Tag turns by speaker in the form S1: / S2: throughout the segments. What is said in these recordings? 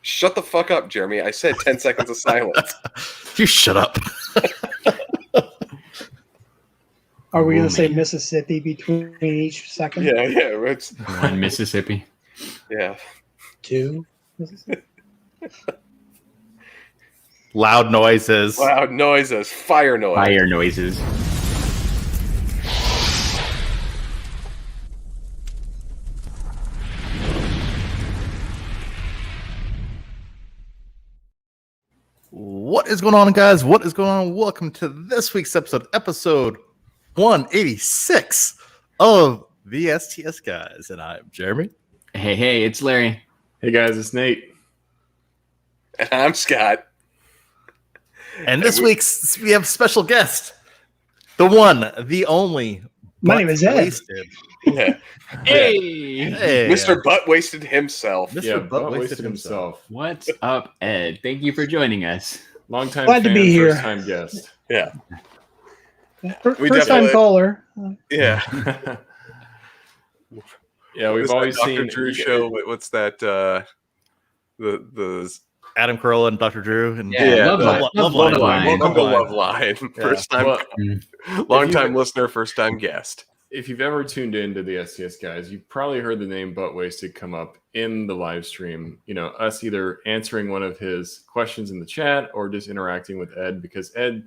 S1: Shut the fuck up, Jeremy. I said 10 seconds of silence.
S2: You shut up.
S3: Are we going to say Mississippi between each second?
S1: Yeah. It's
S4: one Mississippi.
S1: Yeah.
S3: 2 Mississippi.
S2: Loud noises.
S1: Loud noises. Fire noise.
S4: Fire noises.
S2: What is going on, guys? What is going on? Welcome to this week's episode 186 of the STS Guys. And I'm Jeremy.
S4: Hey, it's Larry.
S5: Hey, guys, it's Nate.
S1: And I'm Scott.
S2: And this week's we have a special guest. The one, the only.
S3: My name is Ed.
S2: Wasted.
S1: Yeah.
S4: Hey,
S1: Mr. Butt Wasted himself.
S2: Mr. Butt Wasted himself.
S4: What's up, Ed? Thank you for joining us.
S5: Long time
S3: Glad
S5: fan,
S3: to be here.
S5: first time guest.
S1: Yeah.
S3: First time caller.
S1: Yeah.
S5: Yeah, we've
S1: What's
S5: always
S1: that
S5: seen
S1: Dr. Drew show. What's that? The
S2: Adam Carolla and Dr. Drew. And
S4: Yeah,
S2: Love
S4: Line.
S2: Line.
S1: Welcome to Love Line. First time, long time listener, first time guest.
S5: If you've ever tuned into the STS Guys, you've probably heard the name Butt Wasted come up in the live stream. You know, us either answering one of his questions in the chat or just interacting with Ed, because Ed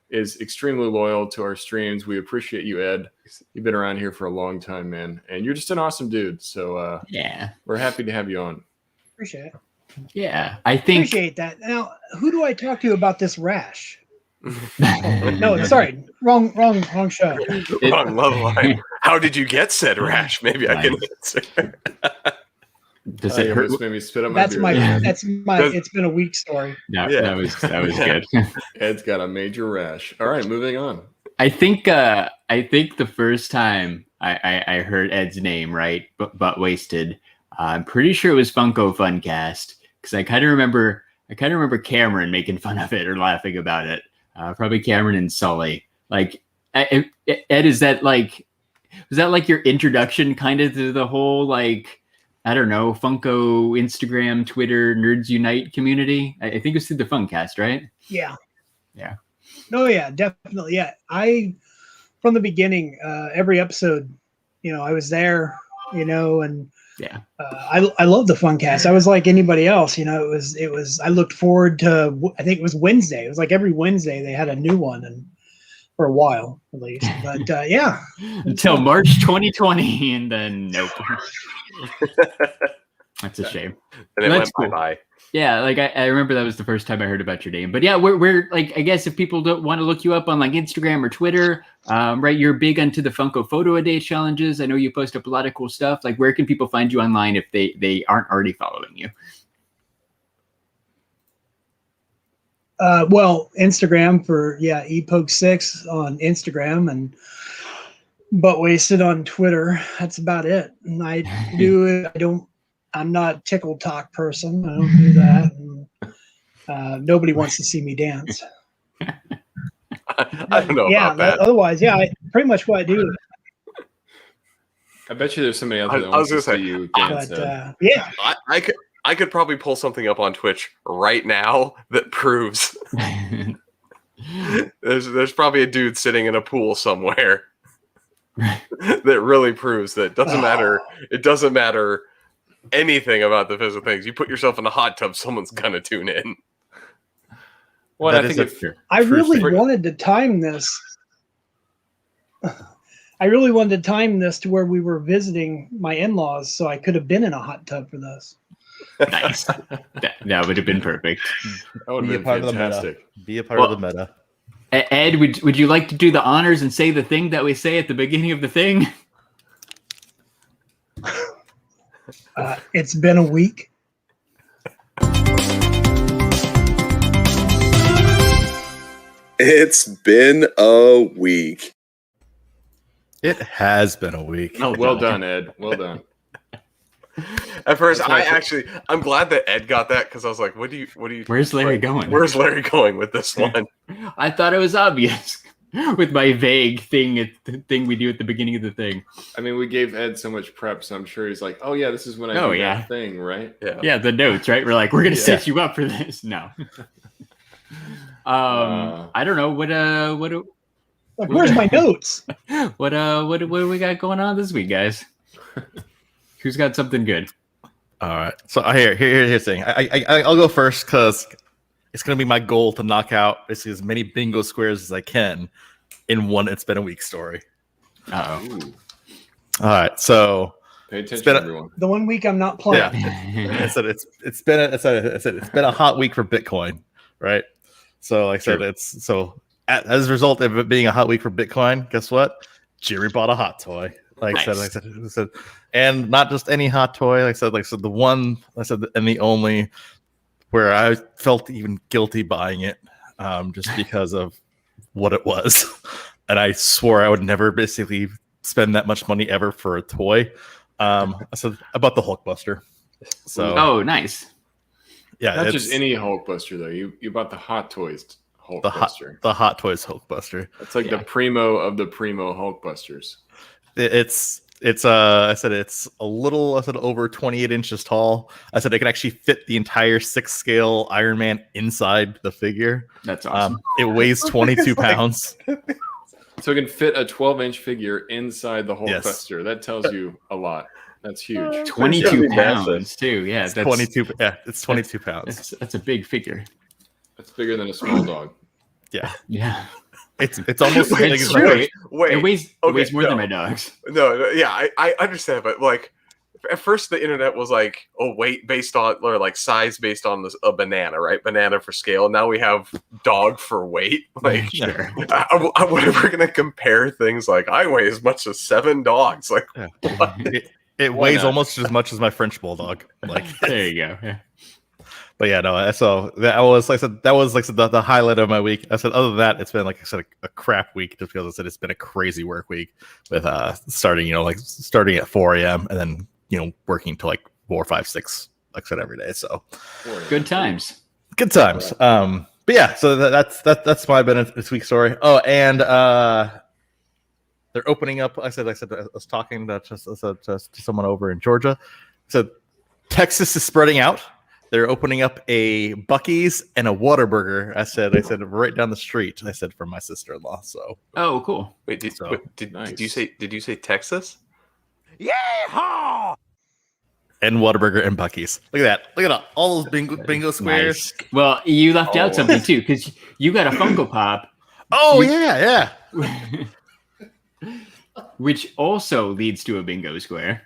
S5: is extremely loyal to our streams. We appreciate you, Ed. You've been around here for a long time, man, and you're just an awesome dude. So
S4: Yeah,
S5: we're happy to have you on.
S3: Appreciate it.
S4: yeah. I think
S3: Appreciate that. Now, who do I talk to about this rash? No, sorry. Wrong show.
S1: Wrong Love Line. How did you get said rash? Maybe I can answer.
S4: Does it hurt?
S5: Almost made me spit on my
S3: That's
S5: beard.
S3: my it's been a week story.
S4: No,
S1: Yeah.
S4: that was good.
S5: Ed's got a major rash. All right, moving on.
S4: I think the first time I heard Ed's name, right, Butt Wasted, I'm pretty sure it was Funko Funcast, because I kind of remember Cameron making fun of it or laughing about it. Probably Cameron and Sully. Like, Ed, was that like your introduction kind of to the whole, like, I don't know, Funko, Instagram, Twitter, Nerds Unite community? I think it was through the Funcast, right?
S3: Yeah.
S4: Yeah.
S3: No, yeah, definitely. Yeah. From the beginning, every episode, I was there, and
S4: Yeah.
S3: I love the Funcast. I was like anybody else, it was, I looked forward to, I think it was Wednesday. It was like every Wednesday they had a new one, and for a while at least, but yeah.
S4: Until March 2020, and then nope. That's a shame.
S1: And it
S4: That's
S1: went bye.
S4: Yeah, like I remember that was the first time I heard about your name. But yeah, we're like, I guess if people don't want to look you up on like Instagram or Twitter, right? You're big onto the Funko Photo a Day challenges. I know you post up a lot of cool stuff. Like, where can people find you online if they aren't already following you?
S3: Well, Instagram for epoke6 on Instagram, and Butt Wasted on Twitter. That's about it. And I'm not a tickle talk person. I don't do that. And, nobody wants to see me dance.
S1: I don't know about that.
S3: Otherwise, pretty much what I do.
S5: I bet you there's somebody out there that
S1: I was
S5: wants to
S1: gonna
S5: see
S1: say,
S5: you dance.
S3: But yeah,
S1: I could probably pull something up on Twitch right now that proves there's probably a dude sitting in a pool somewhere that really proves that it doesn't matter anything about the physical things. You put yourself in a hot tub, someone's gonna tune in.
S5: Well, I think
S3: I really wanted to time this. I really wanted to time this to where we were visiting my in-laws, so I could have been in a hot tub for this.
S4: Nice. That would have been perfect.
S5: That would
S2: Be a
S5: have
S2: part
S5: been
S2: of the
S5: fantastic.
S2: meta. Be a part of the meta.
S4: Ed, would you like to do the honors and say the thing that we say at the beginning of the thing?
S3: It's been a week.
S1: It's been a week.
S2: It has been a week.
S5: Oh, well done, Ed. Well done.
S1: At first, I'm glad that Ed got that, because I was like, what do you?
S4: Where's Larry going?
S1: Where's Larry going with this one?
S4: I thought it was obvious. with my vague thing we do at the beginning of the thing.
S5: I mean, we gave Ed so much prep, so I'm sure he's like, "Oh yeah, this is when I do that thing, right?"
S4: Yeah, the notes, right? We're like, we're gonna set you up for this. No. I don't know
S3: Like, where's my notes?
S4: what do we got going on this week, guys? Who's got something good?
S2: All right. So here's the thing. I'll go first because it's going to be my goal to knock out basically as many bingo squares as I can in one It's Been a Week story.
S4: Uh-oh.
S2: All right. So
S5: pay attention, everyone.
S3: The 1 week I'm not playing.
S2: Yeah. I said it's been a hot week for Bitcoin, right? So like I said, as a result of it being a hot week for Bitcoin, guess what? Jerry bought a hot toy. Like I said, and not just any hot toy. Like I said, the one and the only where I felt even guilty buying it, just because of what it was, and I swore I would never basically spend that much money ever for a toy. I said I bought the Hulkbuster. So
S4: nice.
S2: Yeah,
S5: not just any Hulkbuster though. You bought the Hot Toys Hulkbuster.
S2: The Hot Toys Hulkbuster.
S5: That's like the primo of the primo Hulkbusters.
S2: I said it's a little over 28 inches tall. I said it can actually fit the entire 6-scale Iron Man inside the figure.
S4: That's awesome.
S2: It weighs 22 pounds.
S5: So it can fit a 12-inch figure inside the Hulkbuster. Yes. That tells you a lot. That's huge.
S4: 22 pounds too. Yeah,
S2: it's 22. Yeah, it's 22 pounds.
S4: That's a big figure.
S5: That's bigger than a small dog.
S2: Yeah.
S4: Yeah.
S2: It's almost like
S4: it weighs more than my dogs.
S1: No, yeah, I understand, but like at first the internet was like, weight based on or like size based on a banana, right? Banana for scale. Now we have dog for weight. Like,
S4: sure.
S1: Whatever gonna compare things like I weigh as much as 7 dogs. Like, what?
S2: It weighs almost as much as my French bulldog. Like,
S4: there you go. Yeah.
S2: But yeah, no. So that was the highlight of my week. I said, other than that, it's been like I said a crap week just because I said it's been a crazy work week with starting at 4 a.m. and then working till like 4, 5, 6, like I said, every day. So
S4: good times.
S2: Good times. But yeah, so that's my this week's story. Oh, and they're opening up. I was talking to someone over in Georgia. I said Texas is spreading out. They're opening up a Buc-ee's and a Whataburger. I said right down the street. I said from my sister-in-law. So
S4: cool.
S1: Wait, did you say Texas?
S3: Yeah.
S2: And Whataburger and Buc-ee's. Look at that. Look at all those bingo squares.
S4: Nice. Well, you left out something too because you got a Funko Pop.
S2: Oh yeah.
S4: Which also leads to a bingo square.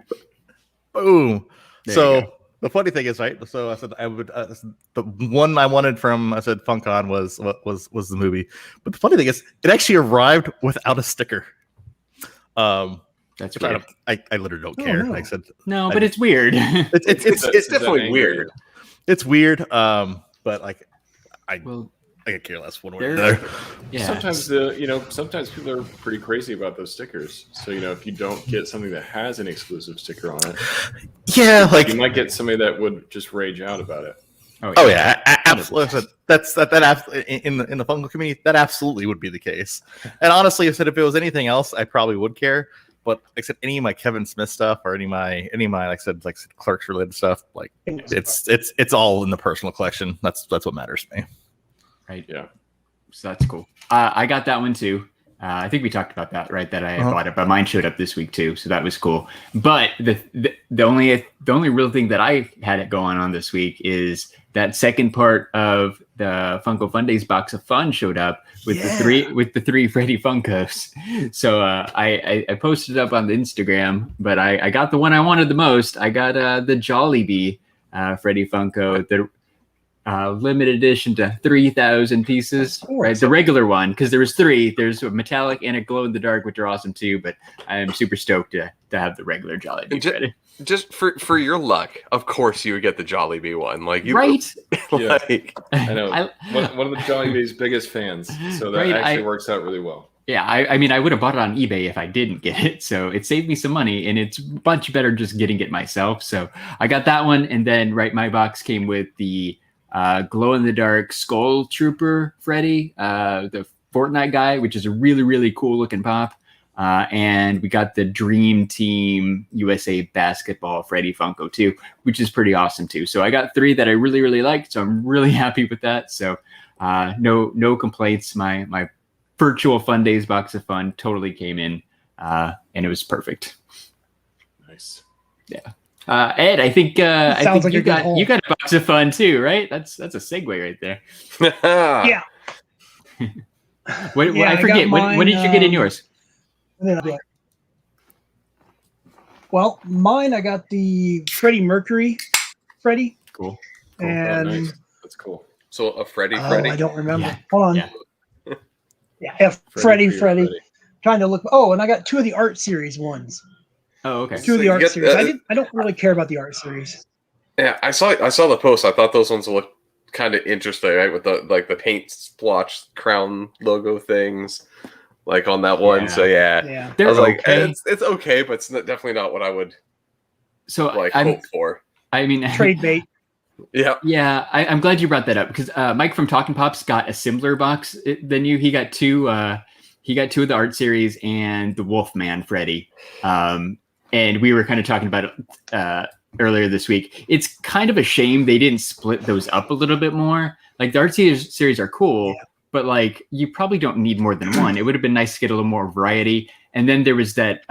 S2: Boom. So the funny thing is, right? So I said I would. The one I wanted from Funkon was the movie. But the funny thing is, it actually arrived without a sticker.
S4: That's weird.
S2: I literally don't care.
S3: No.
S2: Like I said,
S4: no, but it's weird.
S1: It's definitely weird.
S2: It's weird. But like I could care less one way or another.
S5: Yeah. Sometimes people are pretty crazy about those stickers. So if you don't get something that has an exclusive sticker on it,
S2: like
S5: you might get somebody that would just rage out about it.
S2: Oh yeah, absolutely. That in the Funko community, that absolutely would be the case. And honestly, I said if it was anything else, I probably would care. But like I said, any of my Kevin Smith stuff or any of my like I said Clerks related stuff, like it's all in the personal collection. That's what matters to me.
S4: Right. Yeah. So that's cool. I got that one too. I think we talked about that, right? That I bought it, but mine showed up this week too, so that was cool. But the only real thing that I had it going on this week is that second part of the Funko Fun Days box of fun showed up with the three Freddy Funkos. So I posted it up on the Instagram, but I got the one I wanted the most. I got the Jollibee Freddy Funko. The limited edition to 3,000 pieces, right? The regular one, because there was 3. There's a metallic and a glow in the dark, which are awesome too. But I am super stoked to have the regular Jollibee.
S1: Just for your luck, of course you would get the Jollibee one,
S4: right?
S5: I know one of the Jollibee's biggest fans, so that actually works out really well.
S4: Yeah, I mean, I would have bought it on eBay if I didn't get it, so it saved me some money, and it's much better just getting it myself. So I got that one, and then my box came with the glow in the dark Skull Trooper Freddy, the Fortnite guy, which is a really, really cool looking pop. And we got the Dream Team USA basketball Freddy Funko too, which is pretty awesome too. So I got 3 that I really, really liked. So I'm really happy with that. So no complaints. My virtual Fun Days box of fun totally came in, and it was perfect.
S5: Nice.
S4: Yeah. Ed, I think
S3: like
S4: you got a box of fun too, right? That's a segue right there.
S3: Yeah.
S4: I forget. What did you get in yours?
S3: Well, mine, I got the Freddie Mercury Freddy.
S4: Cool.
S3: And
S5: nice. That's cool.
S1: So a Freddy.
S3: I don't remember.
S4: Yeah.
S3: Hold on.
S4: Yeah.
S3: Freddy. Trying to look. Oh, and I got 2 of the art series ones.
S4: Oh, okay.
S3: 2 of the art series. I don't really care about the art series.
S1: Yeah, I saw the post. I thought those ones looked kind of interesting, right? With the paint splotch crown logo things, like on that one.
S4: Yeah.
S1: So yeah.
S4: They're
S1: I was like,
S4: okay.
S1: it's okay, but it's definitely not what I would hope for.
S4: I mean,
S3: Trade bait.
S1: Yeah.
S4: Yeah, I'm glad you brought that up because Mike from Talking Pops got a similar box than you. He got 2. He got 2 of the art series and the Wolfman Freddy. And we were kind of talking about it earlier this week. It's kind of a shame they didn't split those up a little bit more. Like the art series are cool, but like you probably don't need more than one. It would have been nice to get a little more variety. And then there was that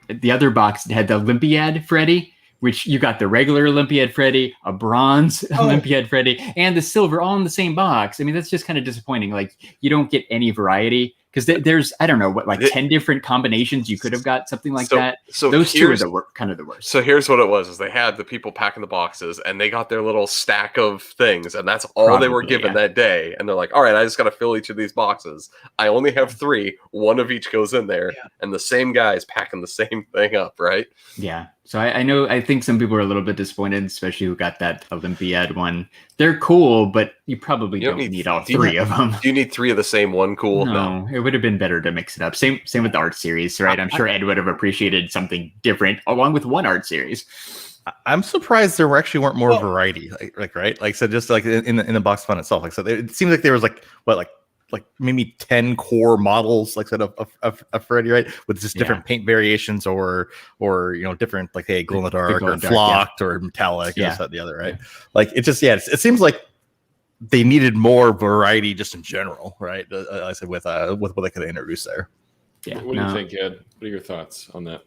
S4: the other box that had the Olympiad Freddy, which you got the regular Olympiad Freddy, a bronze Olympiad Freddy, and the silver all in the same box. I mean, that's just kind of disappointing. Like you don't get any variety. Because there's, I don't know, 10 different combinations you could have got, something like that. So those 2 are kind of the worst.
S1: So here's what it was: is they had the people packing the boxes, and they got their little stack of things, and that's all they were given that day. And they're like, "All right, I just got to fill each of these boxes. I only have 3. 1 of each goes in there, and the same guy's packing the same thing up, right?"
S4: Yeah. So I think some people are a little bit disappointed, especially who got that Olympiad one. They're cool, but you probably don't need all 3 of them.
S1: Do you need 3 of the same one? Cool.
S4: No, it would have been better to mix it up. Same with the art series, right? I'm sure Ed would have appreciated something different along with one art series.
S2: I'm surprised there weren't more variety, right? Like so, just like in the box fun itself. Like so, it seems like there was like maybe 10 core models, like said of Freddy, right? With just different paint variations or different like glow in the dark or flocked or metallic or this, that, the other, right? Like it just it seems like they needed more variety just in general, right? I said with what they could introduce there.
S5: Yeah. What do you think, Ed? What are your thoughts on that?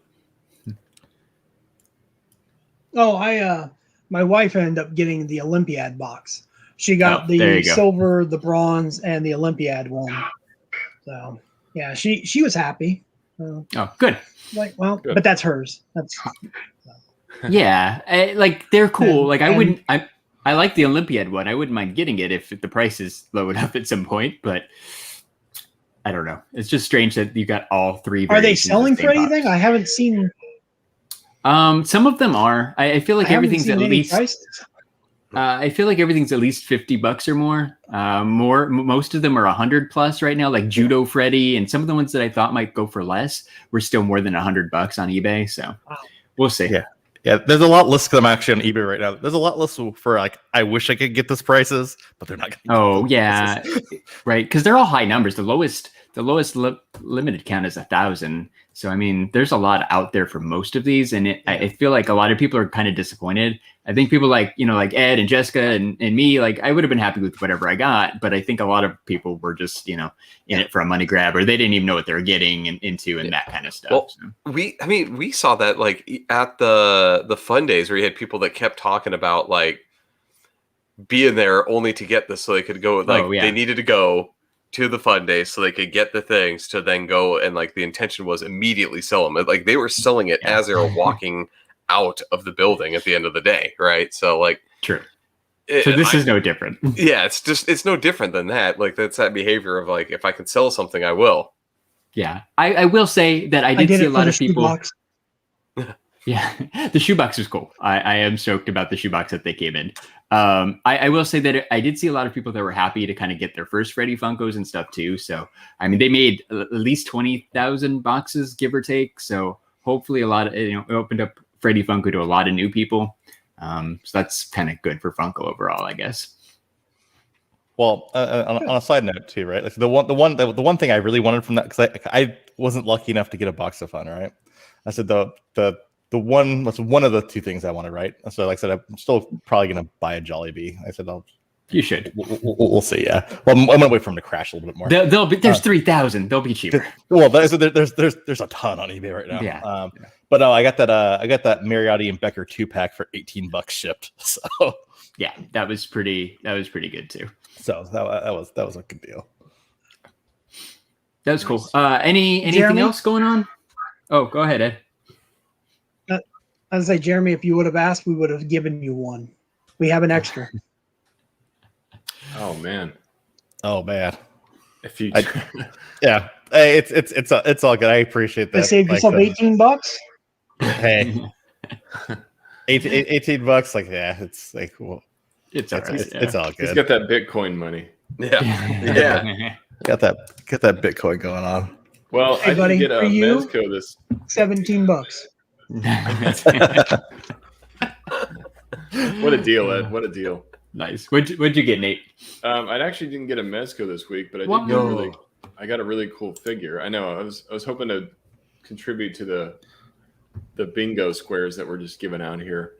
S3: Oh, my wife ended up getting the Olympiad box. She got the silver, the bronze, and the Olympiad one. So yeah, she was happy.
S4: Good.
S3: Good. But that's hers. That's
S4: yeah. They're cool. Like I like the Olympiad one. I wouldn't mind getting it if the price is low enough at some point, but I don't know. It's just strange that you got all 3.
S3: Are they selling for anything? I haven't seen.
S4: Some of them are. I feel like everything's at least.
S3: Prices.
S4: I feel like everything's at least $50 or more. Most of them are 100 plus right now, like Judo Freddy, and some of the ones that I thought might go for less were still more than $100 on eBay. So we'll see.
S2: Yeah. There's a lot listed them actually on eBay right now. There's a lot listed for I wish I could get this prices, but they're not. Right, because they're all high numbers. The lowest limited count is 1,000. So I mean, there's a lot out there for most of these, and I feel like a lot of people are kind of disappointed. I think people like Ed and Jessica and me, I would have been happy with whatever I got, but I think a lot of people were just in it for a money grab, or they didn't even know what they were getting into and that kind of stuff.
S1: Well,
S3: so.
S1: we saw that at the fun days where you had people that kept talking about being there only to get this, so they could go they needed to go to the fun day so they could get the things to then go, and the intention was immediately sell them. They were selling it as they were walking out of the building at the end of the day, right? So
S4: true. So this is no different.
S1: Yeah, it's no different than that. That's that behavior of if I can sell something, I will.
S4: Yeah, I will say that I did see a lot of people. Yeah, the shoebox was cool. I am stoked about the shoebox that they came in. I will say that I did see a lot of people that were happy to kind of get their first Freddy Funkos and stuff too. So, I mean, they made at least 20,000 boxes, give or take. So hopefully a lot of, it opened up Freddy Funko to a lot of new people. So that's kind of good for Funko overall, I guess.
S2: Well, on a side note too, right? Like the one thing I really wanted from that, because I wasn't lucky enough to get a box of fun, right? I said the one was one of the two things I wanted, right? So like I said, I'm still probably gonna buy a Jollibee. I said
S4: you should.
S2: We'll see. Yeah. Well, I'm gonna wait for them to crash a little bit more.
S4: They'll be there's 3,000. They'll be cheaper.
S2: Well, there's a ton on eBay right now.
S4: Yeah.
S2: But no, I got that Mariotti and Becker 2-pack for $18 shipped. So
S4: yeah, that was pretty good too.
S2: So that was a good deal.
S4: That was cool. Anything
S3: Jeremy?
S4: else going on? Oh, go ahead, Ed.
S3: I was say, Jeremy, if you would have asked, we would have given you one. We have an extra.
S5: Oh man. If you
S2: Yeah. Hey, it's all good. I appreciate that.
S3: I saved yourself $18.
S2: Hey. $18, like, yeah, it's like, well,
S4: It's all right.
S2: it's all
S5: he's
S2: good.
S5: got that Bitcoin money.
S1: Yeah.
S2: Got that Bitcoin going on.
S5: Well,
S3: Hey,
S5: I
S3: buddy,
S5: didn't get a
S3: for you?
S5: Mezco this.
S3: $17.
S5: What a deal, Ed! What a deal.
S4: Nice. What'd you get, Nate?
S5: I actually didn't get a Mezco this week, but I
S4: What?
S5: did I got a really cool figure. I know. I was hoping to contribute to the bingo squares that we're just giving out here.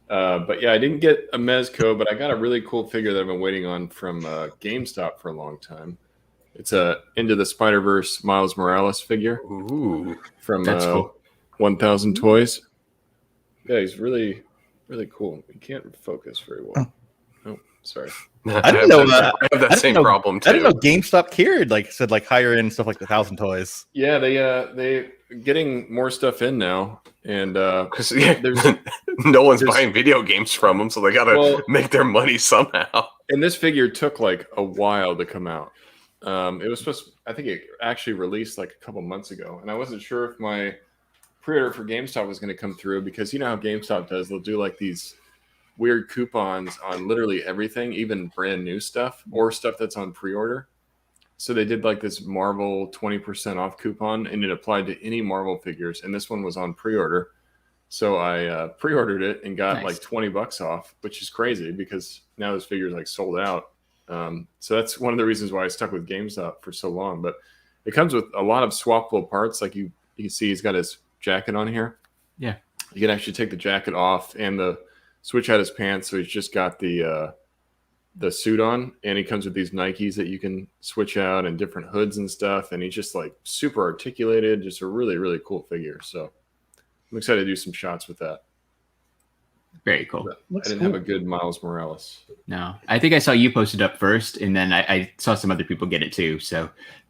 S5: But yeah, I didn't get a Mezco, but I got a really cool figure that I've been waiting on from GameStop for a long time. It's a Into the Spider-Verse Miles Morales figure.
S1: Ooh.
S5: From
S4: That's cool.
S5: 1000 Toys. Yeah, he's really, really cool. He can't focus very well. Oh, sorry.
S2: I didn't know
S1: I have that same problem too.
S2: I didn't know GameStop cared, said higher end stuff like the 1,000 Toys.
S5: Yeah, they getting more stuff in now, and
S1: Because no one's buying video games from them, so they gotta make their money somehow.
S5: and this figure took like a while to come out. It was I think it actually released like a couple months ago, and I wasn't sure if my pre-order for GameStop was going to come through, because you know how GameStop does, they'll do like these weird coupons on literally everything, even brand new stuff or stuff that's on pre-order. So they did like this Marvel 20% off coupon, and it applied to any Marvel figures, and this one was on pre-order. So I pre-ordered it and got like $20 off, which is crazy because now this figure is like sold out. So that's one of the reasons why I stuck with GameStop for so long. But it comes with a lot of swappable parts. Like you can see, he's got his jacket on here.
S4: Yeah,
S5: you can actually take the jacket off and switch out his pants. So he's just got the suit on, and he comes with these Nikes that you can switch out and different hoods and stuff. And he's just like super articulated, just a really, really cool figure. So I'm excited to do some shots with that.
S4: very cool.
S5: I didn't have a good Miles Morales.
S4: No, I think I saw you posted up first, and then I saw some other people get it too. So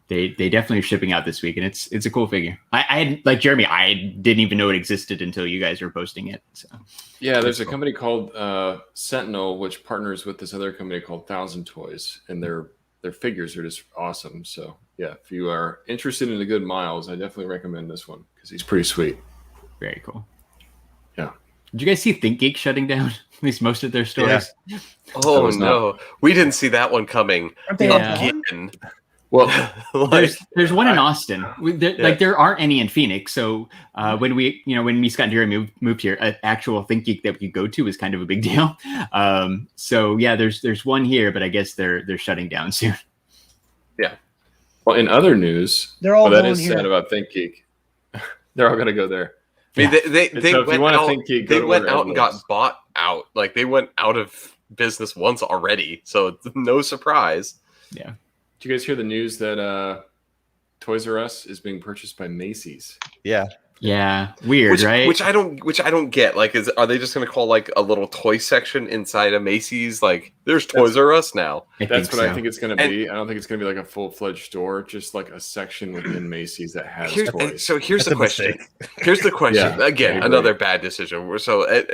S4: they definitely are shipping out this week, and it's a cool figure. I had, like Jeremy, I didn't even know it existed until you guys were posting it. So
S5: Yeah, there's a company called Sentinel, which partners with this other company called 1000 Toys, and their figures are just awesome. So yeah, if you are interested in a good Miles, I definitely recommend this one because he's pretty sweet.
S4: very cool.
S5: Yeah.
S4: Did you guys see ThinkGeek shutting down at least most of their stores?
S2: Yeah.
S1: Oh no, we didn't see that one coming
S3: Aren't they
S1: again.
S5: Well,
S4: There's one in Austin. Like there aren't any in Phoenix. So when we Scott and Jerry moved here, an actual ThinkGeek that we could go to was kind of a big deal. So yeah, there's one here, but I guess they're shutting down soon.
S5: Yeah. Well, in other news,
S3: They're all
S5: that
S3: going
S5: is
S3: here.
S5: sad about ThinkGeek. They're all going to go there.
S1: I mean, they
S5: So if you
S1: went
S5: wanna
S1: out.
S5: think geek,
S1: They
S5: go to
S1: went
S5: where
S1: out and
S5: Ed
S1: got
S5: lives.
S1: bought out. Like they went out of business once already, so it's no surprise.
S4: Yeah.
S5: Did you guys hear the news that Toys R Us is being purchased by Macy's?
S2: Yeah.
S4: Yeah. Weird, right?
S1: Which I don't get. Like, are they just going to call like a little toy section inside of Macy's? Like, there's Toys R Us now.
S5: That's what I think it's going to be. I don't think it's going to be like a full-fledged store, just like a section within Macy's that has toys.
S1: So here's
S2: That's
S1: the
S2: a
S1: question.
S2: mistake.
S1: Here's the question.
S5: Yeah,
S1: Again,
S5: I agree.
S1: another bad decision. So,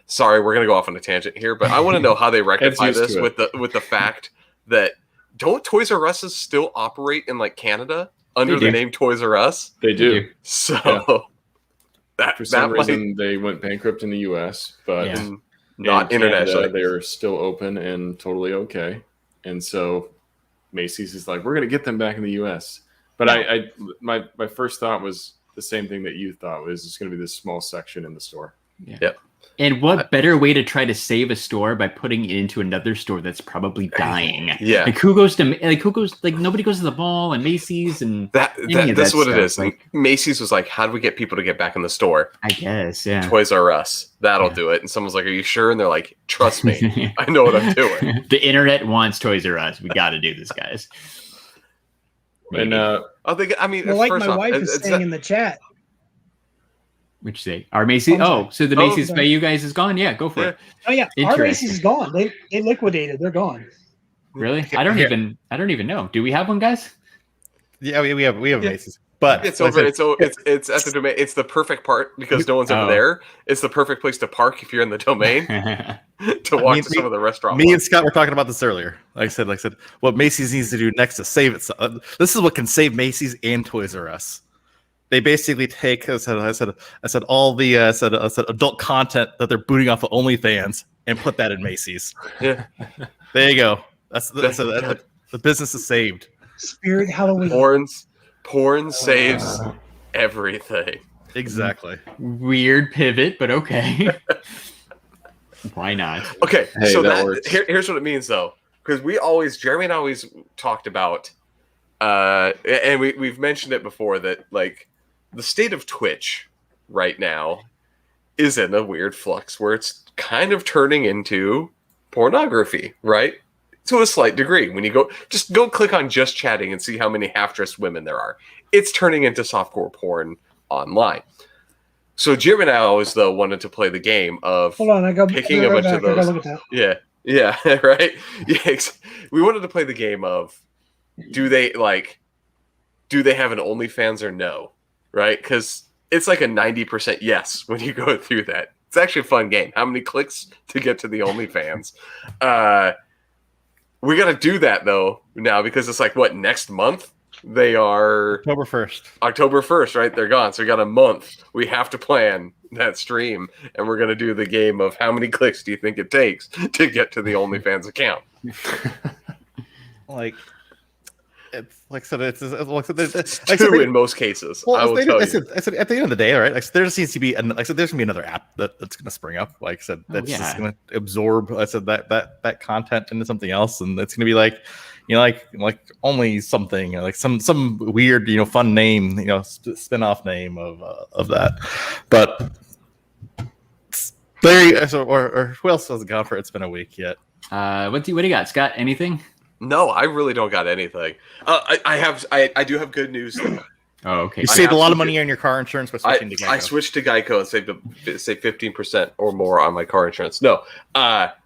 S1: sorry, we're going to go off on a tangent here, but I want to know how they rectify
S5: used
S1: this
S5: to
S1: with the fact that don't Toys R Us still operate in like Canada under
S4: They
S1: the
S4: do.
S1: name Toys R Us?
S5: They do.
S1: So
S5: Yeah.
S1: that
S5: For some
S1: that
S5: reason, they went bankrupt in the U.S., but
S4: Yeah.
S5: in
S1: not
S5: Canada,
S1: internationally.
S5: they're still open and totally okay. And so Macy's is like, we're going to get them back in the U.S. But my first thought was the same thing that you thought, was it's going to be this small section in the store.
S4: Yeah.
S1: Yep.
S4: And what better way to try to save a store by putting it into another store that's probably dying?
S1: Yeah.
S4: Like nobody goes to the mall and Macy's and
S1: that's what it is.
S4: Like,
S1: Macy's was like, how do we get people to get back in the store?
S4: I guess, yeah.
S1: Toys R Us, that'll do it. And someone's like, are you sure? And they're like, trust me, I know what I'm doing.
S4: The internet wants Toys R Us. We got to do this, guys.
S5: And
S3: like my wife is saying in the chat.
S4: Which say our Macy's? Oh, so the Macy's by you guys is gone? Yeah, go for it.
S3: Oh yeah, our Macy's is gone. They liquidated. They're gone.
S4: Really? I don't even know. Do we have one, guys?
S2: Yeah, we have Macy's, but
S1: it's over. It's at the domain. It's the perfect part because no one's over there. It's the perfect place to park if you're in the domain to walk to some of the restaurants.
S2: Me and Scott were talking about this earlier. Like I said, what Macy's needs to do next to save it. This is what can save Macy's and Toys R Us. They basically take, I said all the adult content that they're booting off of OnlyFans and put that in Macy's.
S1: Yeah,
S2: there you go. The business is saved.
S3: Spirit Halloween.
S1: Porn saves everything.
S2: Exactly.
S4: Weird pivot, but okay. Why not?
S1: Okay,
S5: hey,
S1: so
S5: here's
S1: what it means though, because Jeremy and I always talked about, and we've mentioned it before that like. The state of Twitch right now is in a weird flux where it's kind of turning into pornography, right? To a slight degree. When you go click on just chatting and see how many half-dressed women there are. It's turning into softcore porn online. So Jim and I always though wanted to play the game of picking a bunch of those. Yeah, right. Yeah, we wanted to play the game of do they have an OnlyFans or no? Right? Because it's like a 90% yes when you go through that. It's actually a fun game. How many clicks to get to the OnlyFans? We got to do that, though, now because it's like, what, next month? They are...
S2: October 1st.
S1: October 1st, right? They're gone. So we got a month. We have to plan that stream, and we're going to do the game of how many clicks do you think it takes to get to the OnlyFans account?
S2: It's like so. It's
S1: two in most cases.
S2: Well,
S1: I will tell you.
S2: I said at the end of the day, right? Like there seems to be, there's going to be another app that's going to spring up. Like I said, that's just going to absorb. I said that content into something else, and it's going to be like, like only something, like some weird, fun name, spin-off name of that. But there, or who else hasn't gone for It's Been a Week yet?
S4: What do you got, Scott? Anything?
S1: No, I really don't got anything. I do have good news though.
S4: Oh, okay.
S2: You saved a lot of money on your car insurance by switching to Geico.
S1: I switched to Geico and saved 15% or more on my car insurance. No,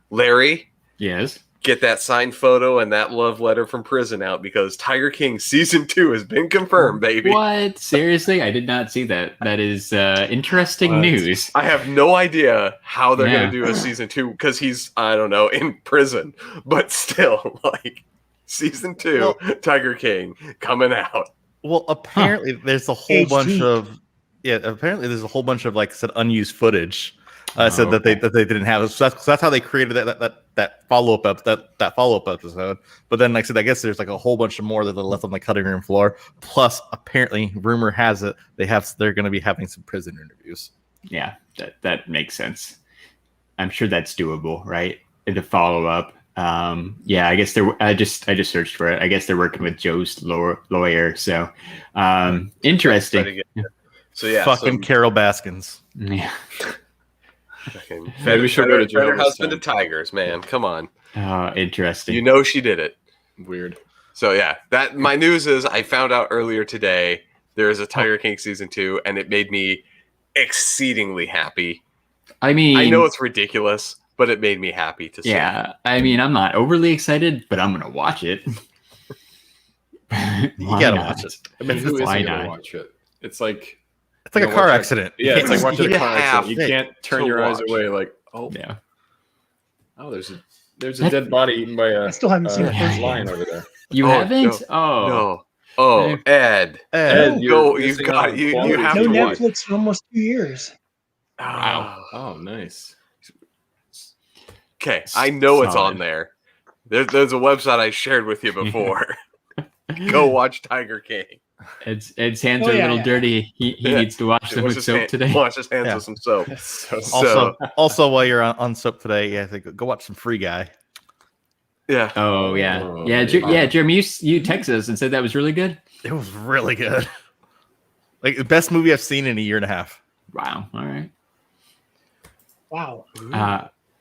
S1: Larry.
S4: Yes.
S1: Get that signed photo and that love letter from prison out because Tiger King season 2 has been confirmed, baby.
S4: What? Seriously? I did not see that. That is interesting news.
S1: I have no idea how they're going to do a season 2 because he's, I don't know, in prison. But still, like, season 2, Tiger King coming out.
S2: Well, apparently there's a whole bunch of like I said, unused footage. Said that they didn't have. So that's how they created that follow up episode. But then, like I said, I guess there's like a whole bunch of more that are left on the cutting room floor. Plus, apparently, rumor has it they're going to be having some prison interviews.
S4: Yeah, that makes sense. I'm sure that's doable, right? The follow up. Yeah, I guess I just searched for it. I guess they're working with Joe's lawyer. So, interesting.
S1: So yeah,
S2: fucking Carol Baskins.
S4: Yeah.
S1: Maybe we should go to Better Husband to Tigers, man. Come on.
S4: Interesting.
S1: You know she did it.
S5: Weird.
S1: So yeah, my news is I found out earlier today there is a Tiger King season 2, and it made me exceedingly happy.
S4: I mean,
S1: I know it's ridiculous, but it made me happy to see.
S4: Yeah, I mean, I'm not overly excited, but I'm gonna watch it.
S2: You gotta watch it.
S5: I mean, who isn't gonna watch it? It's like
S2: a car accident.
S5: Yeah, it's like watching a car accident. You can't turn your eyes away. Like, there's a dead body eaten by a.
S3: I still haven't seen the first
S5: lion over there.
S4: You haven't?
S1: No. Oh, Ed, you have to watch.
S3: Netflix for almost 2 years.
S5: Wow. Oh, nice.
S1: Okay, I know it's on there. There's a website I shared with you before. Go watch Tiger King.
S4: Ed's hands are a little dirty. He needs to wash them with soap today.
S1: Wash his hands with some soap.
S2: Also, while you're on soap today, I think go watch some Free Guy.
S1: Yeah.
S4: Oh yeah. Jeremy, you texted us and said that was really good.
S2: It was really good. Like the best movie I've seen in a year and a half.
S4: Wow. All right.
S3: Wow.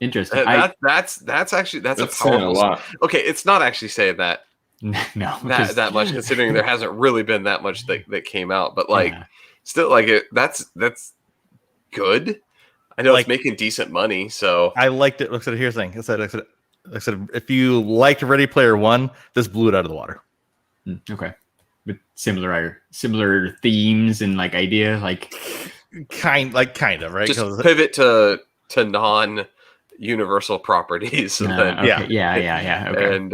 S4: Interesting.
S1: That's a powerful lot. Okay, it's not actually saying that.
S4: No,
S1: that much, considering there hasn't really been that much that came out, but still, like that's good. I know it's making decent money, so
S2: I liked it. Look at here's the thing. I said if you liked Ready Player One, this blew it out of the water.
S4: Okay, with similar themes and like idea,
S2: kind of right.
S1: Just pivot to non-universal properties, and
S4: okay.
S1: And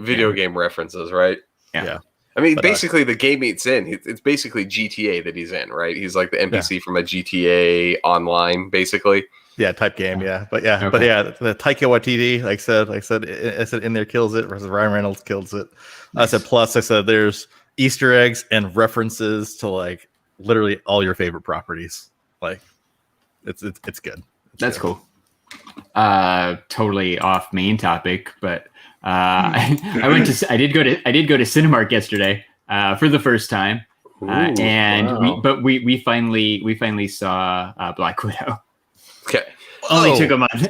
S1: video game references, right?
S4: Yeah.
S1: I mean, basically, the game he's in, it's basically GTA that he's in, right? He's like the NPC from a GTA Online, basically.
S2: Yeah, type game, but the Taika Waititi, like I said, in there kills it. Versus Ryan Reynolds kills it.
S4: Nice.
S2: I said there's Easter eggs and references to like literally all your favorite properties. Like, it's good.
S4: That's cool. Totally off main topic, but I did go to Cinemark yesterday for the first time, we finally saw Black Widow.
S1: Okay.
S4: Only took a month.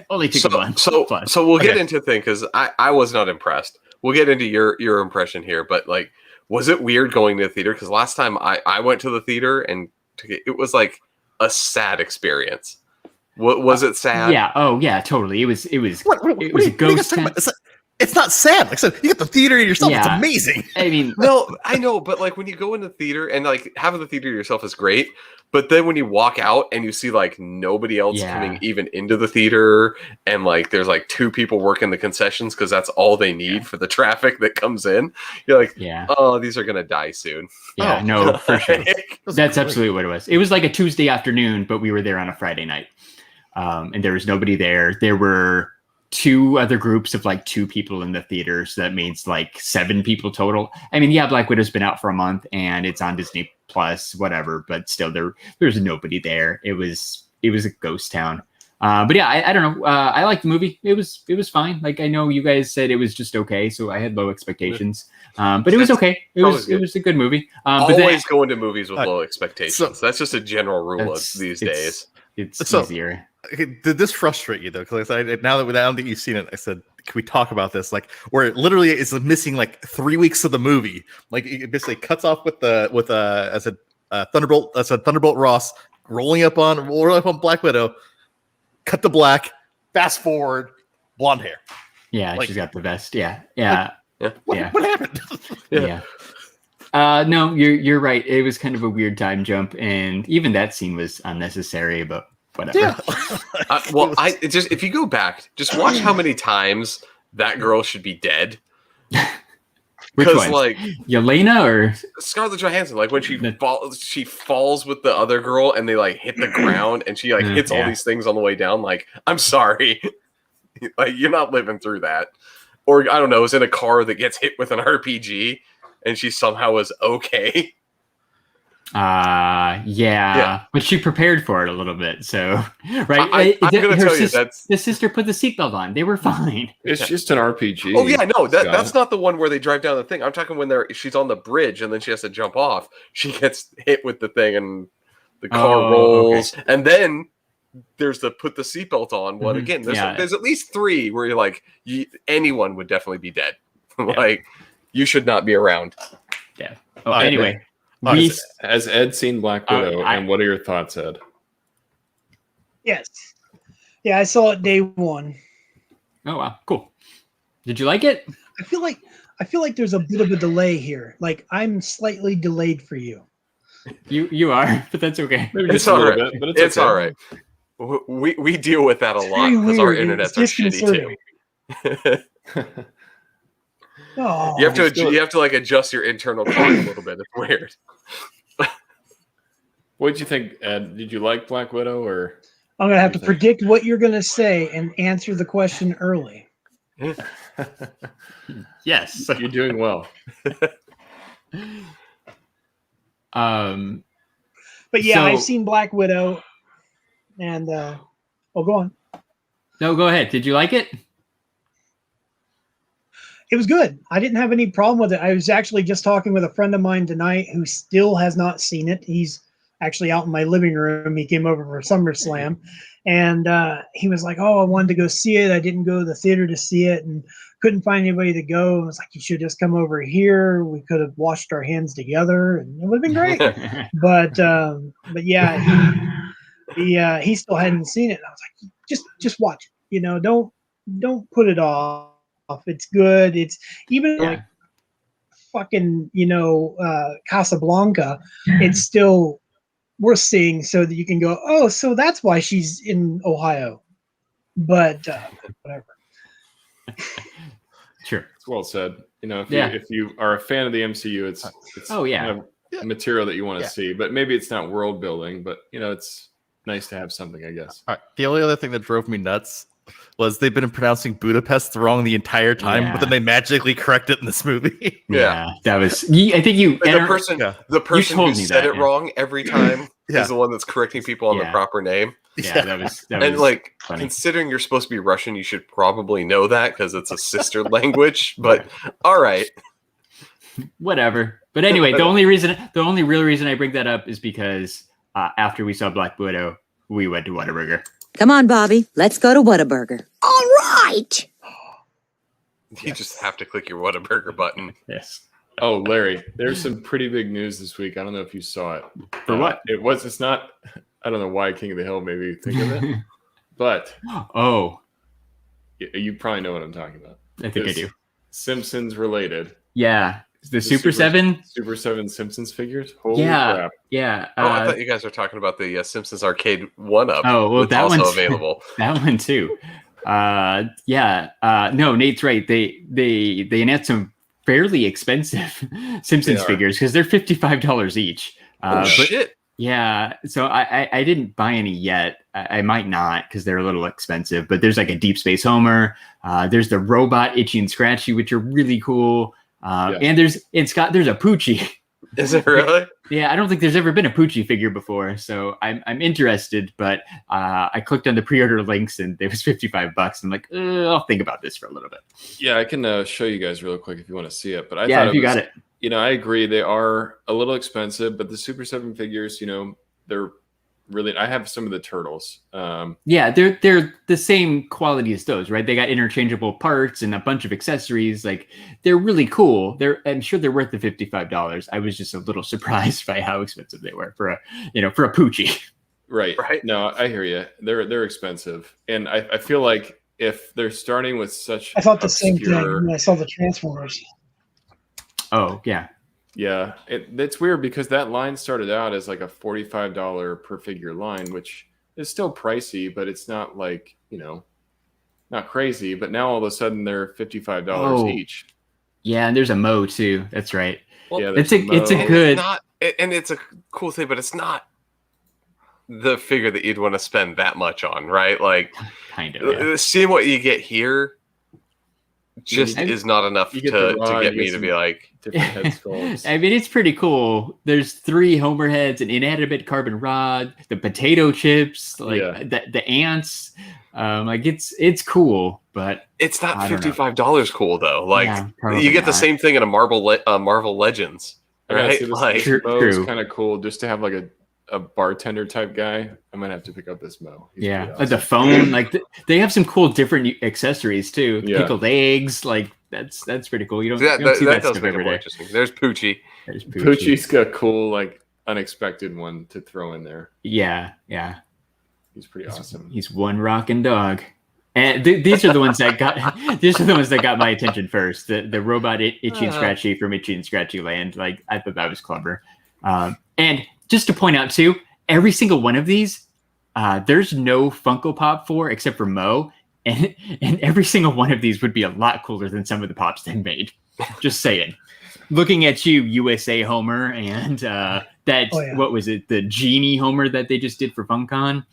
S1: So we'll get into the thing because I was not impressed. We'll get into your impression here, but like, was it weird going to the theater? Because last time I went to the theater and it was like a sad experience. Was it sad?
S4: Yeah. Oh yeah, totally. It was a ghost town.
S2: It's not sad. Like I said, you get the theater yourself. Yeah. It's amazing.
S4: I mean,
S1: no, I know, but like when you go in the theater and like having the theater yourself is great, but then when you walk out and you see like nobody else coming even into the theater, and like there's like two people working the concessions because that's all they need for the traffic that comes in. You're like, oh, these are gonna die soon.
S4: Yeah, no, for sure. That's absolutely what it was. It was like a Tuesday afternoon, but we were there on a Friday night, and there was nobody there. There were two other groups of like two people in the theater, so that means like 7 people total. I mean, Black Widow's been out for a month and it's on Disney Plus, whatever, but still there's nobody there. It was a ghost town. But yeah, I don't know. I liked the movie. It was fine. Like, I know you guys said it was just okay, so I had low expectations. But it was okay. It was a good movie.
S1: Always go into movies with low expectations. So that's just a general rule of these days.
S4: It's easier.
S2: Did this frustrate you though? Because now that you've seen it, I said, can we talk about this? Like, where it literally is missing like 3 weeks of the movie. Like, it basically cuts off with Thunderbolt. That's a Thunderbolt Ross rolling up on Black Widow. Cut to black. Fast forward. Blonde hair.
S4: Yeah, like, she's got the vest. Yeah.
S2: What happened?
S4: No, you're right. It was kind of a weird time jump, and even that scene was unnecessary, but whatever.
S2: Yeah.
S1: If you go back, just watch how many times that girl should be dead.
S4: Because like Yelena or
S1: Scarlett Johansson, like when she falls with the other girl and they like hit the ground and she like hits all these things on the way down. Like, I'm sorry, like you're not living through that. Or I don't know, is in a car that gets hit with an RPG and she somehow is okay.
S4: But she prepared for it a little bit, so right.
S1: I'm gonna tell you that's
S4: the sister put the seatbelt on. They were fine.
S5: It's just an RPG.
S1: Oh yeah, no, that's not the one where they drive down the thing. I'm talking when she's on the bridge and then she has to jump off. She gets hit with the thing and the car rolls, and then there's the put the seatbelt on one again. There's at least 3 where you're like, anyone would definitely be dead. Like, you should not be around.
S4: Yeah. Oh, anyway.
S5: Has Ed seen Black Widow, and what are your thoughts, Ed?
S3: Yes. Yeah, I saw it day 1.
S4: Oh wow, cool. Did you like it?
S3: I feel like there's a bit of a delay here. Like, I'm slightly delayed for you.
S4: You are, but that's okay.
S1: It's all right. But it's all right. We deal with that a lot because our internets are shitty too.
S3: Oh,
S1: you have to like adjust your internal clock a little bit. It's weird.
S5: What did you think, Ed? Did you like Black Widow, or
S3: I'm gonna have to predict what you're gonna say and answer the question early.
S4: Yes,
S5: you're doing well.
S3: But yeah,
S4: So-
S3: I've seen Black Widow, and go on.
S4: No, go ahead. Did you like it?
S3: It was good. I didn't have any problem with it. I was actually just talking with a friend of mine tonight who still has not seen it. He's actually out in my living room. He came over for SummerSlam, and he was like, "Oh, I wanted to go see it. I didn't go to the theater to see it, and couldn't find anybody to go." I was like, "You should just come over here. We could have washed our hands together, and it would have been great." but yeah, he still hadn't seen it. And I was like, "Just watch it. You know, don't put it off. It's good. It's even like fucking, Casablanca. It's still worth seeing so that you can go, oh, so that's why she's in Ohio." But whatever.
S4: Sure.
S5: It's well said. If you are a fan of the MCU, it's kind of material that you want to see. But maybe it's not world building, but it's nice to have something, I guess.
S2: All right. The only other thing that drove me nuts was they've been pronouncing Budapest wrong the entire time, but then they magically correct it in this movie.
S1: Yeah.
S4: That was. I think you.
S1: The person who said it wrong every time is the one that's correcting people on the proper name.
S4: Yeah, that was
S1: funny. Considering you're supposed to be Russian, you should probably know that because it's a sister language. But all right,
S4: whatever. But anyway, the only real reason I bring that up is because after we saw Black Widow, we went to Whataburger.
S6: Come on, Bobby. Let's go to Whataburger. All right.
S1: You just have to click your Whataburger button.
S4: Yes.
S5: Oh, Larry, there's some pretty big news this week. I don't know if you saw it.
S4: For what?
S5: It's not. I don't know why King of the Hill made me think of it, but you probably know what I'm talking about.
S4: I think I do.
S5: Simpsons related.
S4: Yeah. The Super 7
S5: Simpsons figures. Holy crap!
S4: Yeah.
S1: I thought you guys were talking about the Simpsons arcade 1-up.
S4: Oh, well, that
S1: one's
S4: one's
S1: also available.
S4: That one too. No, Nate's right. They announced some fairly expensive Simpsons figures because they're $55 each.
S1: Shit!
S4: Yeah, so I didn't buy any yet. I might not because they're a little expensive. But there's like a Deep Space Homer. There's the robot Itchy and Scratchy, which are really cool. And there's a Poochie.
S1: Is it really?
S4: Yeah, I don't think there's ever been a Poochie figure before, so I'm interested. But I clicked on the pre-order links and it was $55. I'm like, I'll think about this for a little bit.
S5: Yeah, I can show you guys real quick if you want to see it. But I
S4: thought if you got it.
S5: I agree they are a little expensive, but the Super 7 figures, they're really. I have some of the turtles.
S4: Yeah, they're the same quality as those, right? They got interchangeable parts and a bunch of accessories. Like they're really cool. I'm sure they're worth the $55. I was just a little surprised by how expensive they were for a Poochie.
S5: Right. No, I hear you. They're expensive, and I feel like if they're starting with such,
S3: I thought the same thing when I saw the Transformers.
S4: Oh yeah.
S5: Yeah, it's weird because that line started out as like a $45 per figure line, which is still pricey, but it's not like, not crazy. But now all of a sudden they're $55 each.
S4: Yeah, and there's a Mo too. That's right.
S1: Well,
S5: yeah,
S4: it's a good.
S1: And it's a cool thing, but it's not the figure that you'd want to spend that much on, right? Like,
S4: kind of.
S1: Seeing what you get here just is not enough to get me to be like
S5: different head sculpts.
S4: I mean, it's pretty cool. There's 3 Homer heads, an inanimate carbon rod, the potato chips, the ants. It's cool, but
S1: it's not $55 cool though. Like you get the same thing in a Marvel Legends, right?
S5: Like
S4: true.
S5: It's kind of cool just to have like a bartender type guy. I might have to pick up this Mo. He's awesome.
S4: The phone, they have some cool different accessories too. Pickled eggs, that's pretty cool. You don't see that
S1: does
S4: stuff
S1: make it more interesting. There's Poochie.
S5: Poochie's got cool, unexpected one to throw in there.
S4: Yeah.
S5: He's pretty awesome.
S4: He's one rockin' dog. And these are the ones that got my attention first. The robot Itchy and Scratchy from Itchy and Scratchy Land. I thought that was clever. And just to point out too, every single one of these, there's no Funko Pop for except for Mo, and every single one of these would be a lot cooler than some of the pops they made. Just saying. Looking at you, USA Homer, and what was it? The Genie Homer that they just did for FunCon.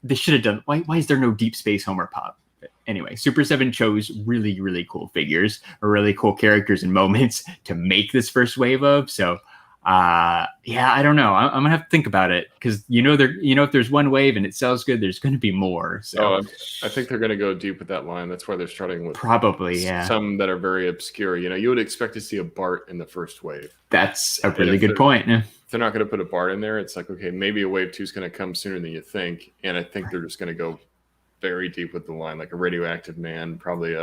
S4: They should have done. Why is there no Deep Space Homer pop? Anyway, Super 7 chose really, really cool figures or really cool characters and moments to make this first wave of. So I don't know. I'm gonna have to think about it because if there's one wave and it sells good, there's going to be more. So
S5: I think they're going to go deep with that line. That's why they're starting with
S4: probably
S5: some that are very obscure. You would expect to see a Bart in the first wave.
S4: That's a really good point. Yeah.
S5: If they're not going to put a Bart in there, it's like, okay, maybe a wave 2 is going to come sooner than you think, and I think they're just going to go very deep with the line, like a Radioactive Man, probably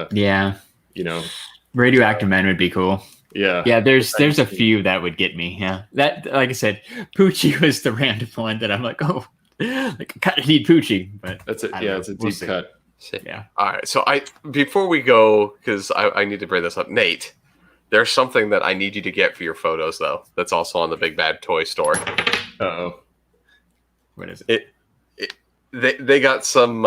S4: Radioactive Man would be cool.
S5: Yeah.
S4: There's a few that would get me. Yeah, that, like I said, Poochie was the random one that I'm like, oh, like I kind of need Poochie, but
S5: that's it. Yeah, it's a deep cut.
S4: Yeah.
S1: All right. So before we go, because I need to bring this up, Nate, there's something that I need you to get for your photos though. That's also on the Big Bad Toy Store.
S5: Uh-oh.
S4: What is it?
S1: They got some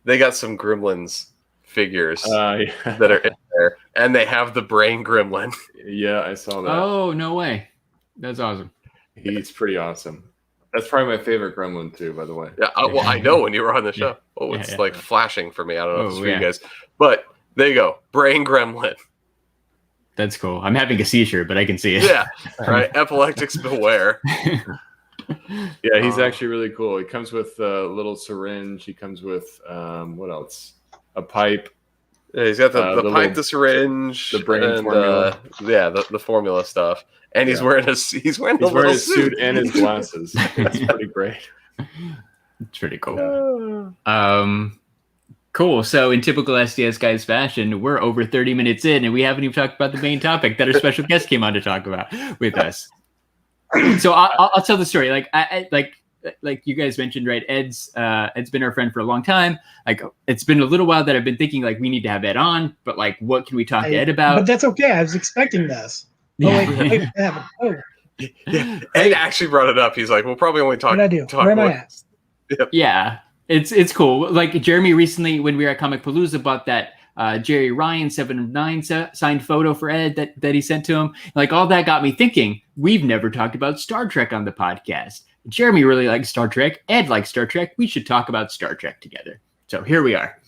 S1: Gremlins figures that are in there, and they have the brain gremlin.
S5: Yeah, I saw that.
S4: Oh, no way. That's awesome.
S5: He's pretty awesome. That's probably my favorite gremlin too, by the way.
S1: Yeah, well, I know when you were on the show. It's like flashing for me. I don't know if it's for you guys, but there you go, brain gremlin.
S4: That's cool. I'm having a seizure, but I can see it.
S1: Yeah, right. Epileptics beware.
S5: Yeah, he's actually really cool. He comes with a little syringe. He comes with what else? A pipe.
S1: Yeah, he's got the pipe, the syringe,
S5: the brain
S1: and,
S5: formula.
S1: The formula stuff. And he's wearing his his
S5: suit and his glasses. It's pretty great.
S4: It's pretty cool. Cool. So in typical STS Guys fashion, we're over 30 minutes in, and we haven't even talked about the main topic that our special guest came on to talk about with us. So I'll tell the story. Like you guys mentioned, right? Ed's been our friend for a long time. Like, it's been a little while that I've been thinking like we need to have Ed on, but like, what can we talk to Ed about?
S3: But that's okay. I was expecting this.
S1: Ed actually brought it up. He's like, we'll probably only talk.
S3: What did I do? Where am I at?
S4: Yeah, it's cool. Like Jeremy recently, when we were at Comic Palooza, bought that Jerry Ryan 7 of 9 signed photo for Ed that he sent to him. Like, all that got me thinking, we've never talked about Star Trek on the podcast. Jeremy really likes Star Trek. Ed likes Star Trek. We should talk about Star Trek together. So here we are.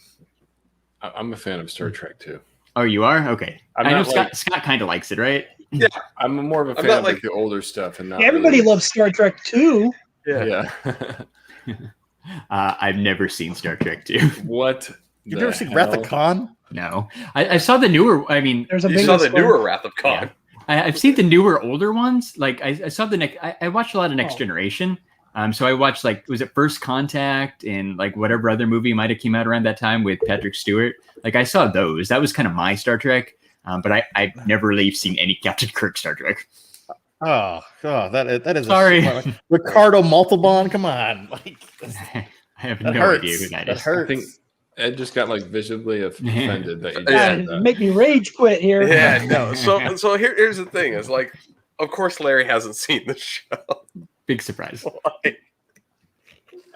S5: I'm a fan of Star Trek too.
S4: Oh, you are? Okay. I know Scott kind of likes it, right?
S5: Yeah, I'm more of a fan of like the older stuff, and not
S3: everybody loves Star Trek too.
S5: Yeah.
S4: I've never seen Star Trek 2.
S5: What?
S2: You've never seen Wrath of Khan?
S4: No. I saw the newer. I mean,
S3: there's a
S1: you saw the newer Wrath of Khan.
S4: Yeah. I've seen the newer, older ones. Like I saw I watched a lot of Next Generation. So I watched was it First Contact and like whatever other movie might have came out around that time with Patrick Stewart. Like I saw those. That was kind of my Star Trek. But I've never really seen any Captain Kirk Star Trek.
S2: Oh, that is
S4: sorry,
S2: Ricardo Montalban. Come on,
S4: I have no idea who that is.
S2: Hurts.
S5: I think Ed just got visibly offended that you just said that.
S3: Make me rage quit here.
S1: Yeah, no. So here's the thing: is like, of course, Larry hasn't seen the show.
S4: Big surprise.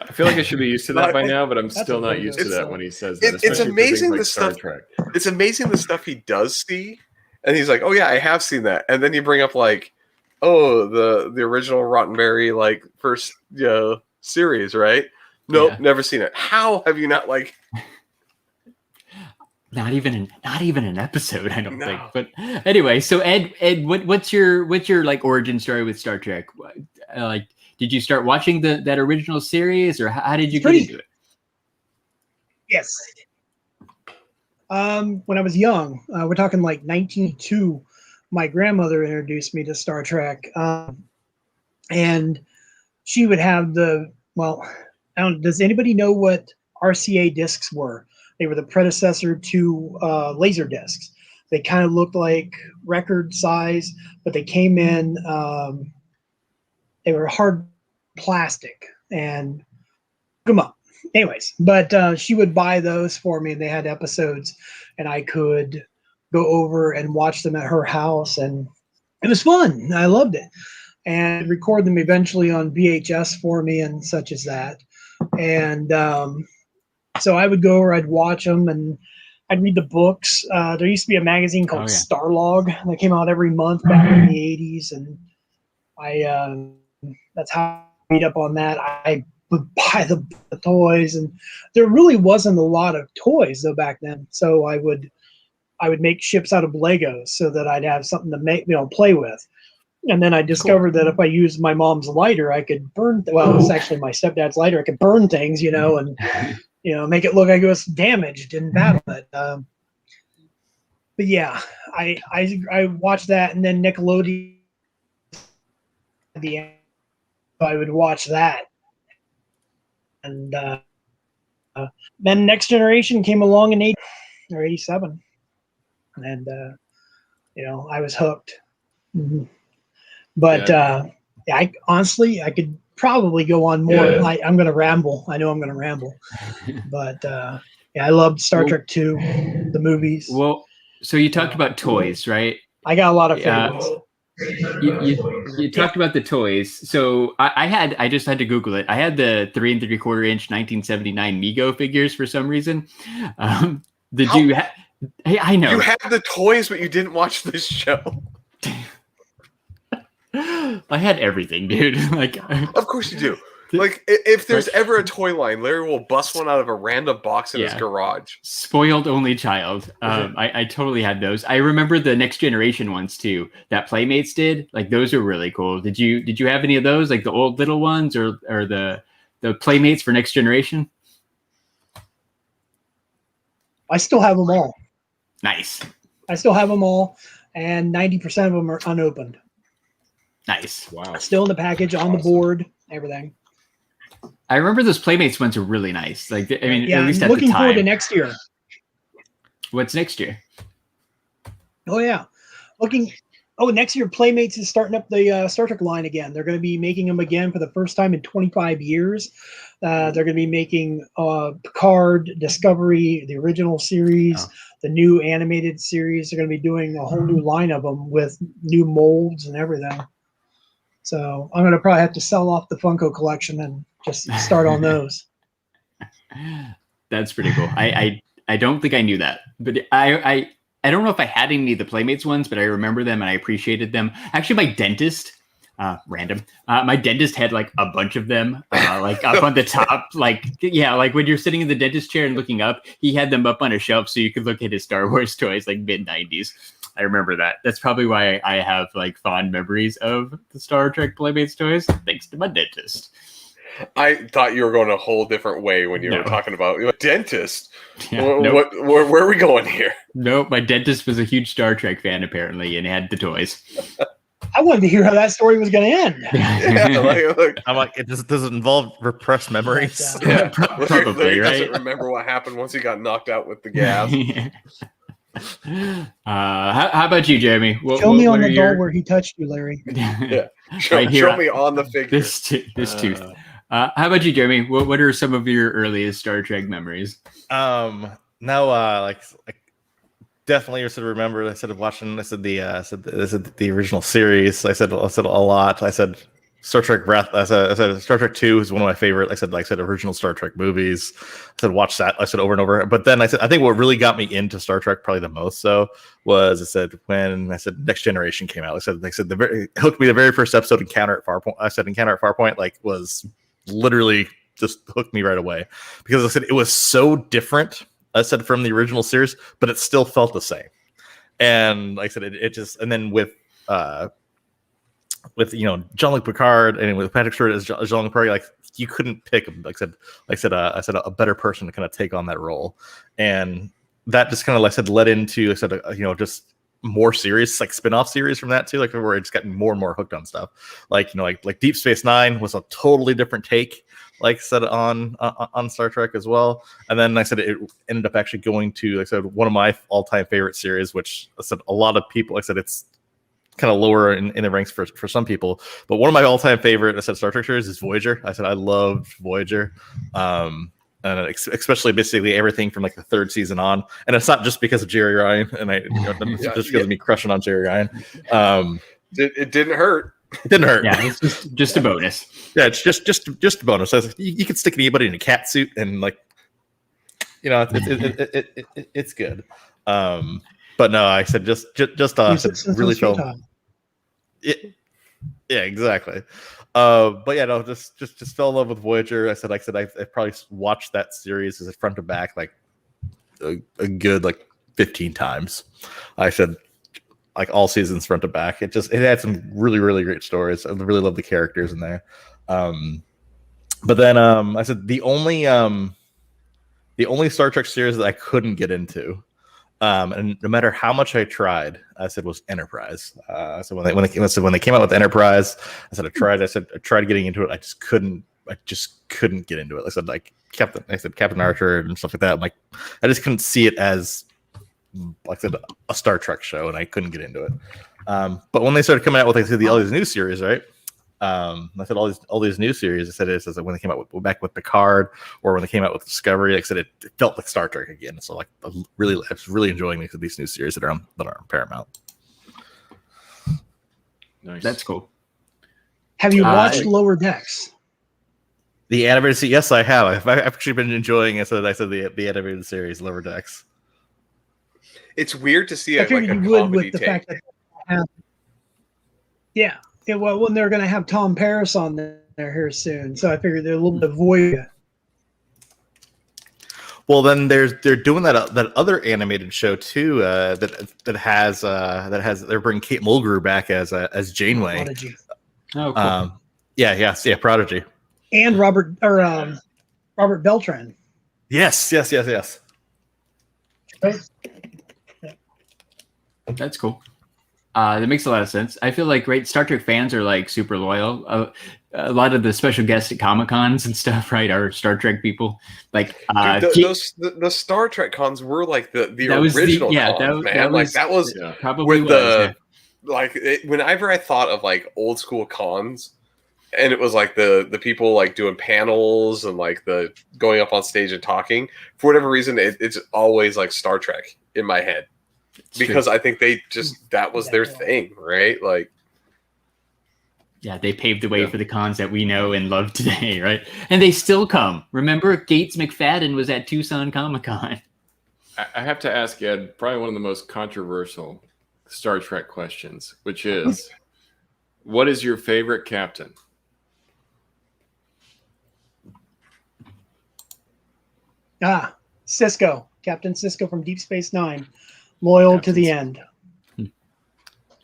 S5: I feel like I should be used to that by now, but I'm still not used to that when he says that.
S1: It's amazing the
S5: Star
S1: stuff.
S5: Trek.
S1: It's amazing the stuff he does see, and he's like, "Oh yeah, I have seen that." And then you bring up the original Roddenberry first series, right? Nope, never seen it. How have you not
S4: Not even an episode, I don't think. But anyway, so Ed, what's your origin story with Star Trek? Did you start watching that original series, or how did you get into it?
S3: Yes. When I was young, we're talking 1992. My grandmother introduced me to Star Trek, and she would have does anybody know what RCA discs were? They were the predecessor to laser discs. They kind of looked like record size, but they came in. They were hard plastic and come up. Anyways, but she would buy those for me, and they had episodes, and I could go over and watch them at her house, and it was fun. I loved it, and record them eventually on VHS for me and such as that. And so I would go over, I'd watch them, and I'd read the books. There used to be a magazine called Starlog that came out every month back in the 80s, and that's how I read up on that. I would buy the toys, and there really wasn't a lot of toys though back then. So I would make ships out of Legos so that I'd have something to play with. And then I discovered that if I used my mom's lighter, I could burn. Well, it's actually my stepdad's lighter. I could burn things, and make it look like it was damaged in battle. But yeah, I watched that, and then Nickelodeon. At the end, I would watch that, and then Next Generation came along in 87, and I was hooked. Mm-hmm. But I honestly, I could probably go on more. Yeah. I'm going to ramble. I know I'm going to ramble, but I loved Star Trek 2, the movies.
S4: Well, so you talked about toys, right?
S3: I got a lot of favorites.
S4: You talked about the toys. So I just had to Google it. I had the 3 3/4 inch 1979 Mego figures for some reason. You? Hey, I know
S1: you had the toys, but you didn't watch this show.
S4: I had everything, dude.
S1: Of course you do. Like, if there's ever a toy line, Larry will bust one out of a random box in his garage.
S4: Spoiled only child. I totally had those. I remember the Next Generation ones too, that Playmates did. Like, those are really cool. Did you have any of those, like the old little ones, or the Playmates for Next Generation?
S3: I still have them all.
S4: Nice.
S3: I still have them all, and 90% of them are unopened.
S4: Nice.
S5: Wow.
S3: Still in the package, on the board, everything.
S4: I remember those Playmates ones are really nice. Like, I mean, at least
S3: I'm
S4: at the time.
S3: Looking forward to next year.
S4: What's next year?
S3: Oh yeah, next year Playmates is starting up the Star Trek line again. They're going to be making them again for the first time in 25 years. They're going to be making Picard, Discovery, the original series, the new animated series. They're going to be doing a whole new line of them with new molds and everything. So I'm going to probably have to sell off the Funko collection and just start on those.
S4: That's pretty cool. I don't think I knew that, but I don't know if I had any of the Playmates ones, but I remember them and I appreciated them. Actually, my dentist, my dentist had like a bunch of them, like up on the top, like when you're sitting in the dentist chair and looking up, he had them up on a shelf so you could look at his Star Wars toys, like mid-90s. I remember that. That's probably why I have like fond memories of the Star Trek Playmates toys, thanks to my dentist.
S1: I thought you were going a whole different way when you were talking about a dentist.
S4: Yeah,
S1: where are we going here?
S4: Nope, my dentist was a huge Star Trek fan apparently and had the toys.
S3: I wanted to hear how that story was going to end.
S2: I'm like, does it involve repressed memories?
S1: Yeah,
S4: probably,
S1: Larry
S4: right?
S1: doesn't remember what happened once he got knocked out with the gas.
S4: How about you, Jeremy?
S3: Show me on the doll where he touched you, Larry.
S1: Yeah, show me on the figure.
S4: This tooth. How about you, Jeremy? What are some of your earliest Star Trek memories?
S2: Definitely, I said remember. I said watching. I said the original series. I said a lot. I said Star Trek Breath. I said Star Trek 2 is one of my favorite. I said original Star Trek movies. I said watch that. I said over and over. But then I think what really got me into Star Trek probably the most was when I said Next Generation came out. It hooked me the very first episode, Encounter at Farpoint. I said Encounter at Farpoint was literally just hooked me right away because I said it was so different. I said from the original series, but it still felt the same. And like I said, it just, and then with Jean-Luc Picard and with Patrick Stewart as Jean-Luc Picard, like you couldn't pick him. I said a better person to kind of take on that role, and that just kind of led into just more series, like spin-off series from that too, like where it's gotten more and more hooked on stuff. Like Deep Space Nine was a totally different take, on Star Trek as well. And then I said it ended up actually going to one of my all-time favorite series, which I said a lot of people, it's kind of lower in the ranks for some people, but one of my all-time favorite Star Trek series is Voyager. I said I loved Voyager, and especially basically everything from the third season on. And it's not just because of Jerry Ryan, and just because of me crushing on Jerry Ryan.
S1: It didn't hurt.
S2: It didn't hurt.
S4: Yeah, it's just a bonus.
S2: Yeah, it's just a bonus. You can stick anybody in a cat suit, and it's good. But no, I said just really felt. Yeah, exactly. But yeah, no, just fell in love with Voyager. I probably watched that series as front to back a good 15 times. I said like all seasons front to back. It had some really great stories. I really love the characters in there. But then I said the only Star Trek series that I couldn't get into, and no matter how much I tried, I said was Enterprise. So when they came out with Enterprise, I said I tried getting into it. I just couldn't get into it. I said Captain Archer and stuff like that. I'm like, I just couldn't see it as, like I said, a Star Trek show, and I couldn't get into it. But when they started coming out with all these new series, right? I said all these new series. I said when they came out back with Picard, or when they came out with Discovery, like I said, it felt like Star Trek again. So like I was really enjoying these new series that are on Paramount.
S5: Nice.
S4: That's cool.
S3: Have you watched Lower Decks?
S2: The animated series? Yes, I have. I've actually been enjoying it. So I said the animated series, Lower Decks.
S1: It's weird to see
S3: I
S1: it
S3: figured
S1: like a
S3: you would
S1: comedy
S3: with the
S1: take.
S3: fact that well, when they're going to have Tom Paris on there here soon, so I figured they're a little bit void.
S2: Well, then they're doing that other animated show too. That has they're bringing Kate Mulgrew back as Janeway.
S3: Prodigy.
S4: Oh, cool.
S2: Yeah, Prodigy.
S3: And Robert Beltran.
S2: Yes.
S3: Right?
S4: That's cool. That makes a lot of sense. I feel like Star Trek fans are like super loyal. A lot of the special guests at Comic-Cons and stuff, right, are Star Trek people. Like
S1: the Star Trek cons were like the original cons, man. That was
S4: probably
S1: whenever I thought of like old school cons, and it was like the people like doing panels and like the going up on stage and talking. For whatever reason, it's always like Star Trek in my head. Because I think that was their thing, right? Like,
S4: yeah, they paved the way for the cons that we know and love today, right? And they still come. Remember, Gates McFadden was at Tucson Comic-Con.
S5: I have to ask Ed probably one of the most controversial Star Trek questions, which is, what is your favorite captain?
S3: Sisko, Captain Sisko from Deep Space Nine. Loyal to the end.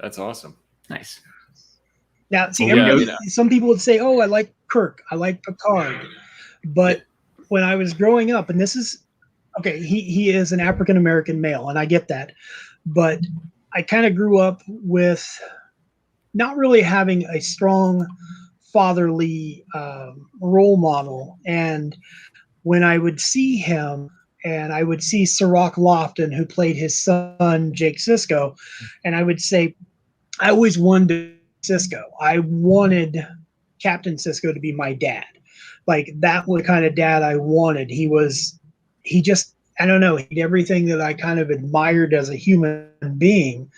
S5: That's awesome.
S4: Nice.
S3: Now, see, some people would say, "Oh, I like Kirk. I like Picard." But when I was growing up, and this is okay, he is an African American male, and I get that. But I kind of grew up with not really having a strong fatherly role model, and when I would see him. And I would see Sirach Lofton, who played his son, Jake Sisko. And I would say, I always wanted Sisko. I wanted Captain Sisko to be my dad. Like, that was the kind of dad I wanted. He just, I don't know, he did everything that I kind of admired as a human being.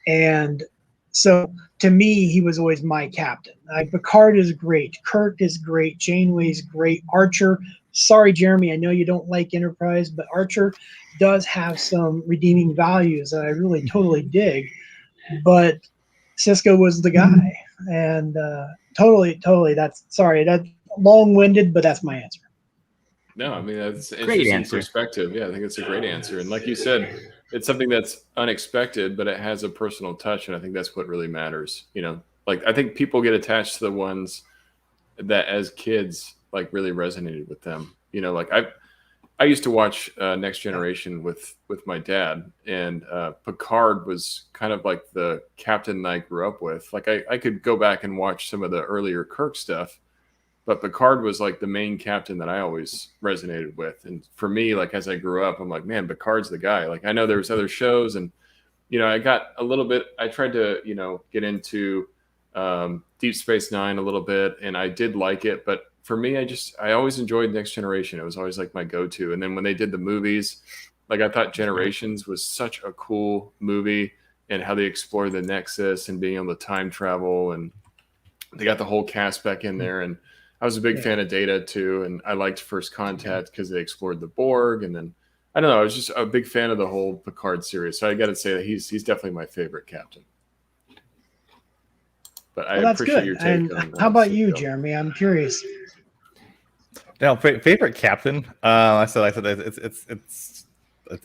S3: And so, to me, he was always my captain. Picard is great. Kirk is great. Janeway's great. Archer. Sorry, Jeremy, I know you don't like Enterprise, but Archer does have some redeeming values that I really totally dig. But Sisko was the guy. And totally, that's long-winded, but that's my answer.
S5: No, I mean, that's an
S4: Great
S5: interesting
S4: answer.
S5: perspective. Yeah, I think it's a great answer. And like you said, it's something that's unexpected, but it has a personal touch. And I think that's what really matters. You know, like I think people get attached to the ones that as kids like really resonated with them. You know, like I used to watch Next Generation with my dad, and Picard was kind of like the captain that I grew up with. Like I could go back and watch some of the earlier Kirk stuff, but Picard was like the main captain that I always resonated with. And for me, like as I grew up, I'm like, man, Picard's the guy. Like I know there was other shows, and you know, I got a little bit. I tried to get into Deep Space Nine a little bit, and I did like it, but for me, I always enjoyed Next Generation. It was always like my go-to. And then when they did the movies, like I thought Generations was such a cool movie, and how they explored the Nexus and being able to time travel, and they got the whole cast back in there. And I was a big fan of Data too, and I liked First Contact because they explored the Borg. And then I don't know, I was just a big fan of the whole Picard series. So I got to say that he's definitely my favorite captain. But I appreciate your take.
S3: And how about you, Jeremy? I'm curious.
S2: Now, favorite captain. I said it's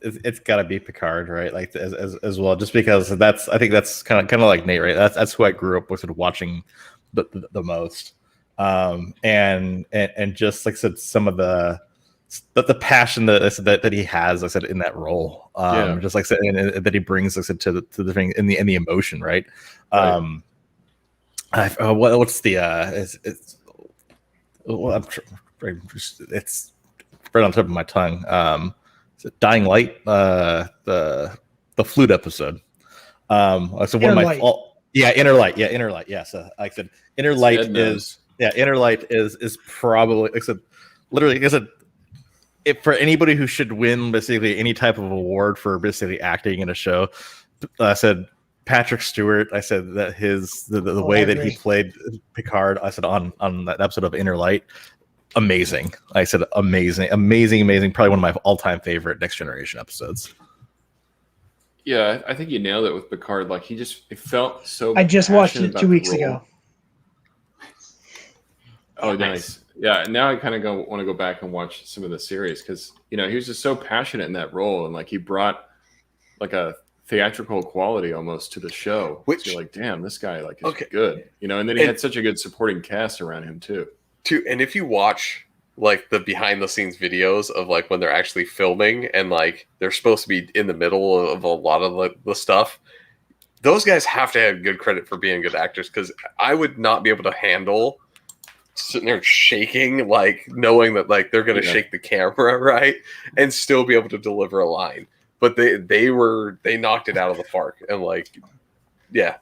S2: it's got to be Picard, right? Like as well, just because I think that's kind of like Nate, right? That's who I grew up with, sort of watching the most, and just like I said, some of the passion that he has, like I said, in that role, just like I said, and that he brings, like I said, to the thing in the emotion, right? What's the it's right on top of my tongue. Is it Dying Light? The flute episode. So one of my Inner Light. Inner Light. Yeah. So like I said, Inner Light is probably, like I said, literally, like I said, for anybody who should win basically any type of award for basically acting in a show, I said Patrick Stewart. I said that the way that he played Picard, I said on that episode of Inner Light, amazing. I said amazing. Probably one of my all-time favorite Next Generation episodes.
S5: Yeah, I think you nailed it with Picard. Like it felt so.
S3: I just watched it 2 weeks ago.
S5: Oh, nice. Yeah, now I kind of want to go back and watch some of the series because he was just so passionate in that role, and like he brought like a theatrical quality almost to the show. Which you're like, damn, this guy like is good, and then he had such a good supporting cast around him too.
S1: And if you watch like the behind the scenes videos of like when they're actually filming and like they're supposed to be in the middle of a lot of the stuff, those guys have to have good credit for being good actors, because I would not be able to handle sitting there shaking, like knowing that like they're going to shake the camera right and still be able to deliver a line. But they knocked it out of the park, and like, yeah.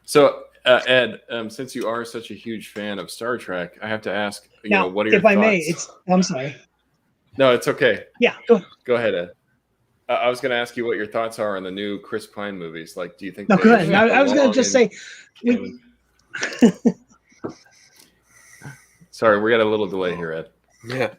S5: So Ed, since you are such a huge fan of Star Trek, I have to ask, what are your thoughts?
S3: If I may, I'm sorry.
S5: No, it's okay.
S3: Yeah,
S5: go ahead, Ed. I was going to ask you what your thoughts are on the new Chris Pine movies. Like, do you think?
S3: No, go ahead. I was going to just say.
S5: Sorry, we got a little delay here, Ed.
S1: Yeah.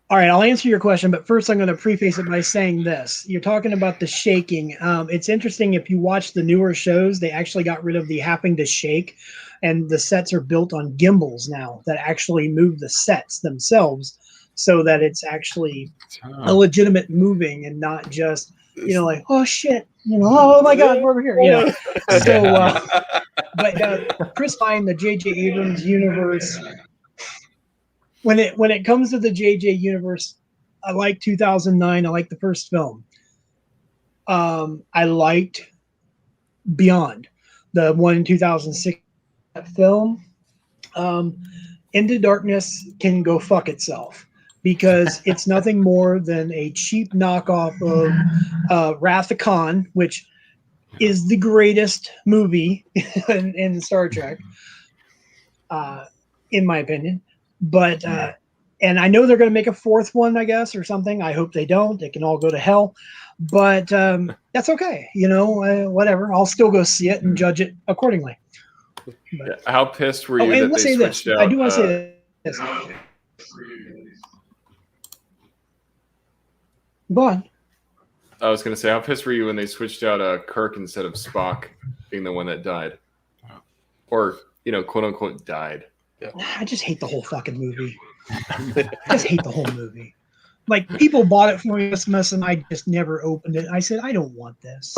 S3: All right, I'll answer your question, but first I'm going to preface it by saying this. You're talking about the shaking. It's interesting, if you watch the newer shows, they actually got rid of the having to shake, and the sets are built on gimbals now that actually move the sets themselves so that it's actually a legitimate moving and not just, like, oh shit, oh my God, we're over here, So, but Chris Pine, the J.J. Abrams universe, when it comes to the JJ universe, I like 2009. I like the first film. I liked Beyond, the one in 2006 film. Into Darkness can go fuck itself, because it's nothing more than a cheap knockoff of Wrath of Khan, which is the greatest movie in Star Trek, in my opinion. But and I know they're going to make a fourth one, I guess, or something. I hope they don't. They can all go to hell. But that's okay. Whatever. I'll still go see it and judge it accordingly. But,
S5: how pissed were you that they switched out?
S3: I do want to say this. Go on.
S5: I was going to say, how pissed were you when they switched out Kirk instead of Spock being the one that died? Or, quote unquote, died.
S3: Yeah. I just hate the whole fucking movie. I just hate the whole movie. Like, people bought it for Christmas and I just never opened it. I said, I don't want this.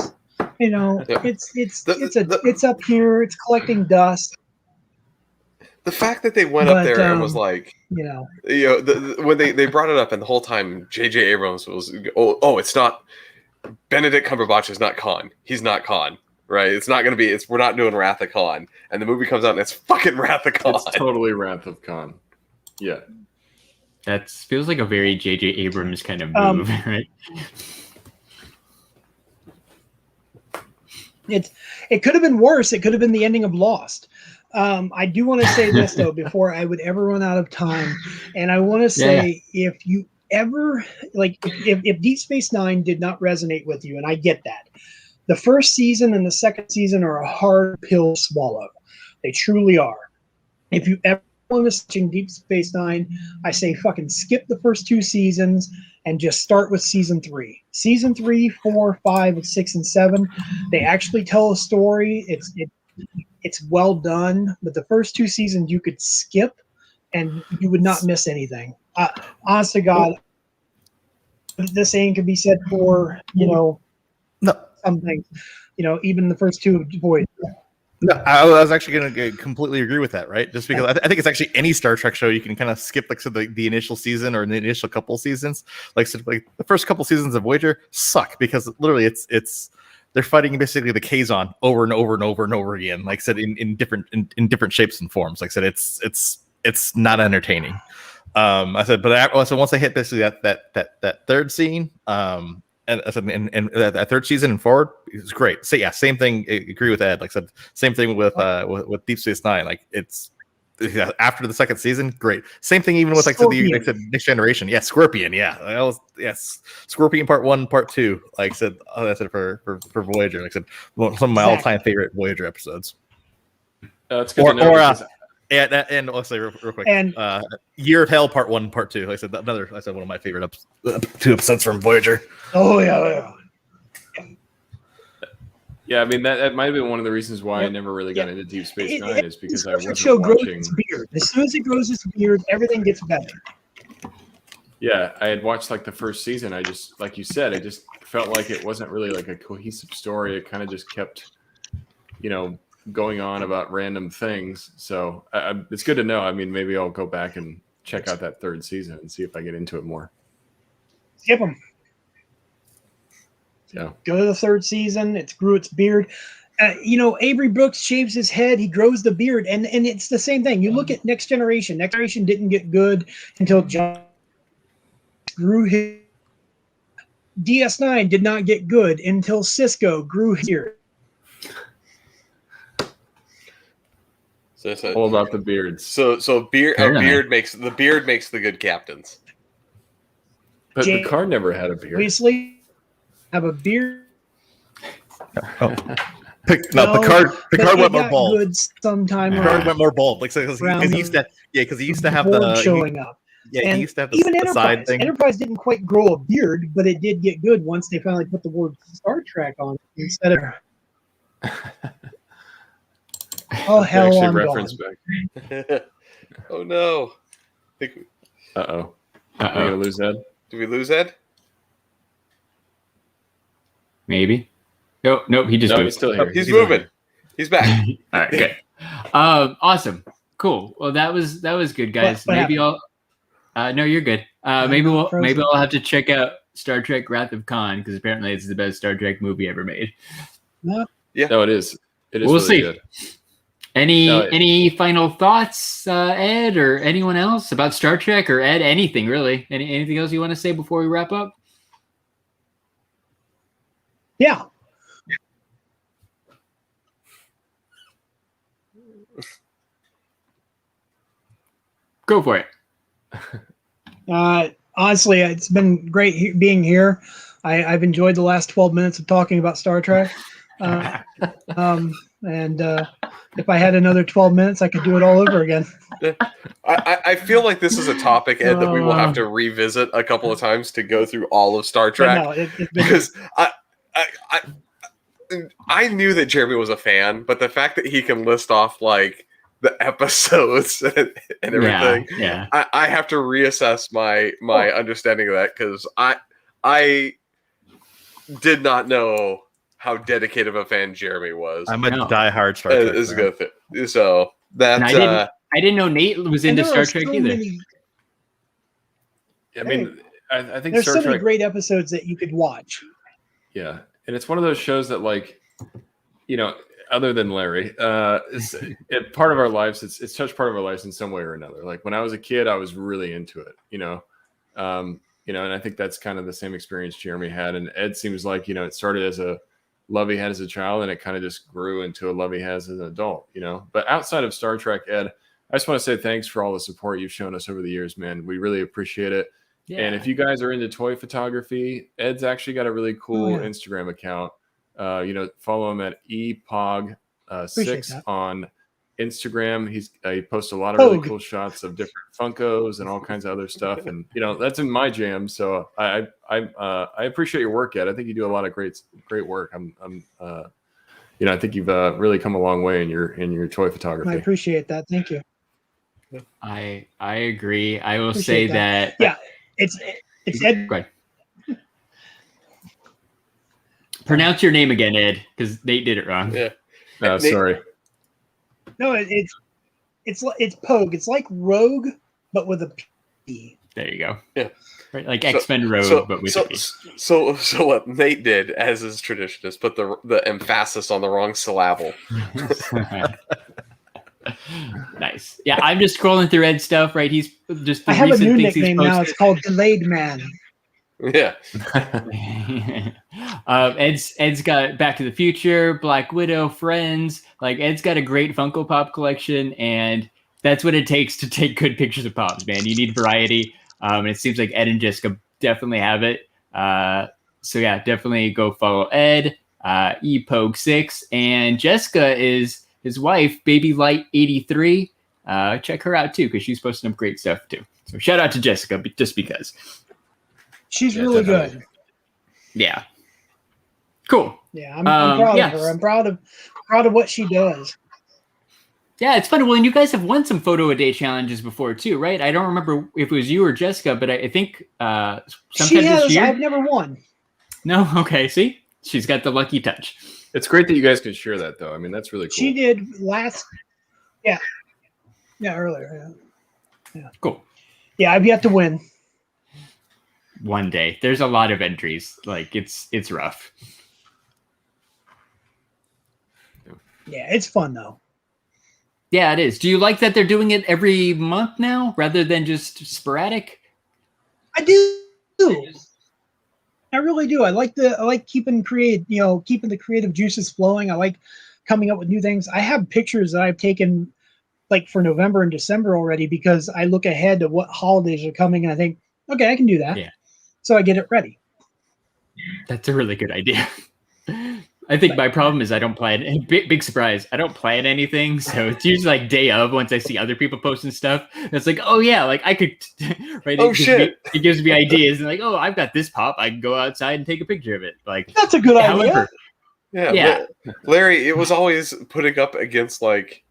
S3: It's up here. It's collecting dust.
S1: The fact that they went up there and was like, when they brought it up, and the whole time J.J. Abrams was, it's not, Benedict Cumberbatch is not Khan. He's not Khan. Right, it's not going to be. We're not doing Wrath of Khan, and the movie comes out and it's fucking Wrath of Khan.
S5: It's totally Wrath of Khan. Yeah,
S4: that feels like a very J.J. Abrams kind of move, right?
S3: It could have been worse. It could have been the ending of Lost. I do want to say this though before I would ever run out of time, and I want to say if you ever if Deep Space Nine did not resonate with you, and I get that. The first season and the second season are a hard pill to swallow. They truly are. If you ever want to watch Deep Space Nine, I say fucking skip the first two seasons and just start with season 3. Season 3, 4, 5, 6, and 7. They actually tell a story. It's well done. But the first two seasons you could skip and you would not miss anything. Honest to God, The same could be said for,
S2: No.
S3: some things. Even the first two of Voyager.
S2: No, I was actually going to completely agree with that, right? Just because I think it's actually any Star Trek show you can kind of skip, like, so the initial season or the initial couple seasons. Like the first couple seasons of Voyager suck because literally it's they're fighting basically the Kazon over and over and over and over again. Like I said, in different shapes and forms. Like I said, it's not entertaining. I said, but so once I hit basically that third scene, and that third season and forward, it's great. So yeah, same thing. I agree with Ed. Like I said, same thing with Deep Space Nine. Like after the second season, great. Same thing even with like I said, Next Generation. Yeah, Scorpion. Yeah, Scorpion Part 1, Part 2. Like I said, for Voyager. Like I said, some of my all-time favorite Voyager episodes.
S5: It's good to know.
S2: And also real quick, and Year of Hell Part 1, Part 2. Like I said, one of my favorite two episodes from Voyager.
S3: Oh yeah.
S5: Yeah, I mean that might have been one of the reasons why I never really got into Deep Space Nine is because I wasn't
S3: show
S5: watching.
S3: Grows its beard. As soon as it grows its beard, everything gets better.
S5: Yeah, I had watched like the first season. I just, like you said, it just felt like it wasn't really like a cohesive story. It kind of just kept, going on about random things. So it's good to know. I mean, maybe I'll go back and check out that third season and see if I get into it more.
S3: Skip them.
S5: Yeah.
S3: Go to the third season. It grew its beard. Avery Brooks shaves his head. He grows the beard. And it's the same thing. You look at Next Generation. Next Generation didn't get good until John grew his. DS9 did not get good until Cisco grew his beard.
S1: So
S5: all about the beards.
S1: So beard makes the good captains.
S5: But Picard never had a beard.
S3: Obviously, have a beard.
S2: Picard went more bald.
S3: Good sometime.
S2: Picard went more bald, like because he used to have the
S3: showing up.
S2: Yeah,
S3: and
S2: he used to have
S3: even
S2: the side thing.
S3: Enterprise didn't quite grow a beard, but it did get good once they finally put the word Star Trek on it instead of. Oh hell!
S5: Actually,
S3: I'm
S5: reference
S3: gone.
S1: Back. Oh no!
S5: Are we gonna lose Ed?
S1: Did we lose Ed?
S4: Maybe. Nope. He just moved.
S5: He's still here.
S1: He's moving. He's back.
S4: All right, good. Awesome. Cool. Well, that was good, guys. Maybe I'll. No, you're good. Maybe I'll have to check out Star Trek: Wrath of Khan because apparently it's the best Star Trek movie ever made.
S1: Yeah.
S5: No, it is. It is.
S4: We'll
S5: really
S4: see.
S5: Good.
S4: Any final thoughts, Ed, or anyone else about Star Trek, or Ed? Anything really? Anything else you want to say before we wrap up?
S3: Yeah.
S4: Go for it.
S3: Honestly, it's been great being here. I've enjoyed the last 12 minutes of talking about Star Trek. And if I had another 12 minutes, I could do it all over again.
S1: I feel like this is a topic, Ed, that we will have to revisit a couple of times to go through all of Star Trek. Because I knew that Jeremy was a fan, but the fact that he can list off like the episodes and everything, I have to reassess my understanding of that because I did not know how dedicated of a fan Jeremy was.
S2: I'm a diehard Star Trek.
S1: Is a good thing. So that
S4: I didn't know Nate was into Star Trek either.
S5: I mean, I think
S3: there's
S5: Star
S3: so
S5: Trek,
S3: many great episodes that you could watch.
S5: Yeah, and it's one of those shows that, like, other than Larry, it's part of our lives. It's touched part of our lives in some way or another. Like when I was a kid, I was really into it. And I think that's kind of the same experience Jeremy had. And Ed seems like it started as a love he had as a child, and it kind of just grew into a love he has as an adult. But outside of Star Trek, Ed, I just want to say thanks for all the support you've shown us over the years, man. We really appreciate it. Yeah. And if you guys are into toy photography, Ed's actually got a really cool Instagram account. Follow him at epog6 on Instagram. He posts a lot of really cool shots of different Funkos and all kinds of other stuff. And that's in my jam. So I appreciate your work, Ed. I think you do a lot of great work. I think you've really come a long way in your toy photography.
S3: I appreciate that. Thank you.
S4: I agree. I will say that.
S3: Yeah, it's Ed.
S4: Go ahead. Pronounce your name again, Ed, because Nate did it wrong.
S1: Yeah.
S5: Oh, sorry.
S3: No, it's Pogue. It's like Rogue, but with a P.
S4: There you go.
S1: Yeah.
S4: Right, like X-Men Rogue, but with a P.
S1: So what Nate did, as is tradition, is put the emphasis on the wrong syllable.
S4: Nice. Yeah, I'm just scrolling through Ed's stuff, right? He's just
S3: I have a new nickname now. It's called Delayed Man.
S1: Yeah.
S4: Ed's got Back to the Future, Black Widow, Friends. Like, Ed's got a great Funko Pop collection, and that's what it takes to take good pictures of Pops, man. You need variety. And it seems like Ed and Jessica definitely have it. So yeah, definitely go follow Ed, ePogue6, and Jessica is his wife, Baby Light 83. Check her out too, because she's posting up great stuff too. So shout out to Jessica, just because.
S3: She's really
S5: definitely.
S3: good.
S4: Yeah. Cool.
S3: Yeah, I'm proud of her. I'm proud of what she does.
S4: Yeah, it's fun. Well, and you guys have won some photo a day challenges before too, right? I don't remember if it was you or Jessica, but I think sometime this year.
S3: I've never won.
S4: No, okay. See, she's got the lucky touch.
S5: It's great that you guys could share that, though. I mean, that's really cool.
S3: She did last. Yeah, earlier. Yeah.
S4: Cool.
S3: Yeah, I've yet to win.
S4: One day. There's a lot of entries. Like it's rough.
S3: Yeah, it's fun though.
S4: Yeah, it is. Do you like that they're doing it every month now rather than just sporadic?
S3: I do. I really do. I like keeping keeping the creative juices flowing. I like coming up with new things. I have pictures that I've taken like for November and December already because I look ahead to what holidays are coming and I think, okay, I can do that.
S4: Yeah.
S3: So I get it ready.
S4: That's a really good idea. I think my problem is I don't plan. Big surprise. I don't plan anything, so it's usually like day of once I see other people posting stuff. It's like, oh yeah, like I could. Right? It gives me ideas and like, oh, I've got this pop. I can go outside and take a picture of it. Like
S3: that's a good idea.
S1: Yeah. Larry, it was always putting up against like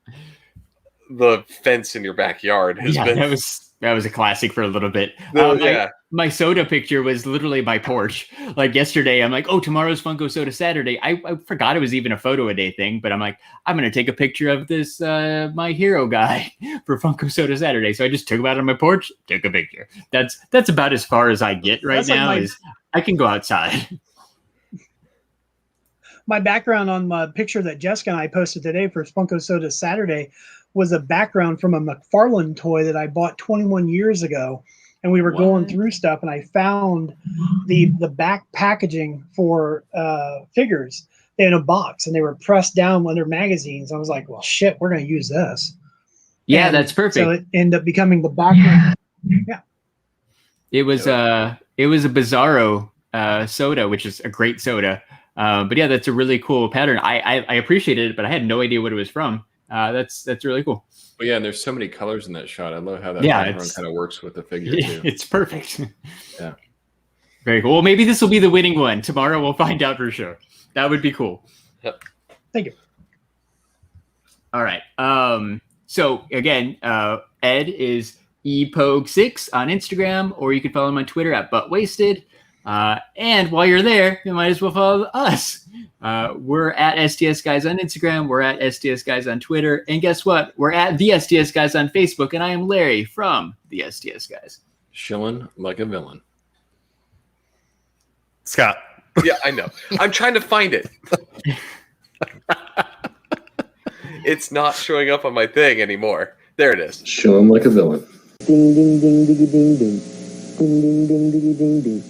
S1: the fence in your backyard.
S4: That was a classic for a little bit.
S1: Yeah.
S4: My soda picture was literally my porch. Like yesterday, I'm like, oh, tomorrow's Funko Soda Saturday. I forgot it was even a photo a day thing, but I'm like, I'm going to take a picture of this My Hero guy for Funko Soda Saturday. So I just took him out on my porch, took a picture. That's about as far as I get right now is I can go outside.
S3: My background on my picture that Jessica and I posted today for Funko Soda Saturday was a background from a McFarlane toy that I bought 21 years ago. And we were going through stuff, and I found the back packaging for figures in a box, and they were pressed down under magazines. I was like, well, shit, we're going to use this.
S4: Yeah,
S3: and
S4: that's perfect.
S3: So it ended up becoming the background. Yeah.
S4: It was a Bizarro soda, which is a great soda. But yeah, that's a really cool pattern. I appreciated it, but I had no idea what it was from. That's really cool.
S5: But yeah, and there's so many colors in that shot. I love how that background kind of works with the figure too.
S4: It's perfect.
S5: Yeah.
S4: Very cool. Well, maybe this will be the winning one. Tomorrow we'll find out for sure. That would be cool.
S1: Yep.
S3: Thank you.
S4: All right. So again, Ed is ePogue6 on Instagram, or you can follow him on Twitter at ButtWasted. And while you're there, you might as well follow us. We're at STS Guys on Instagram. We're at STS Guys on Twitter. And guess what? We're at the STS Guys on Facebook. And I am Larry from the STS Guys.
S5: Shilling like a villain.
S2: Scott.
S1: Yeah, I know. I'm trying to find it. It's not showing up on my thing anymore. There it is.
S5: Shilling like a villain.
S6: Ding, ding, ding, diggy, ding, ding. Ding, ding, ding, diggy, ding, ding.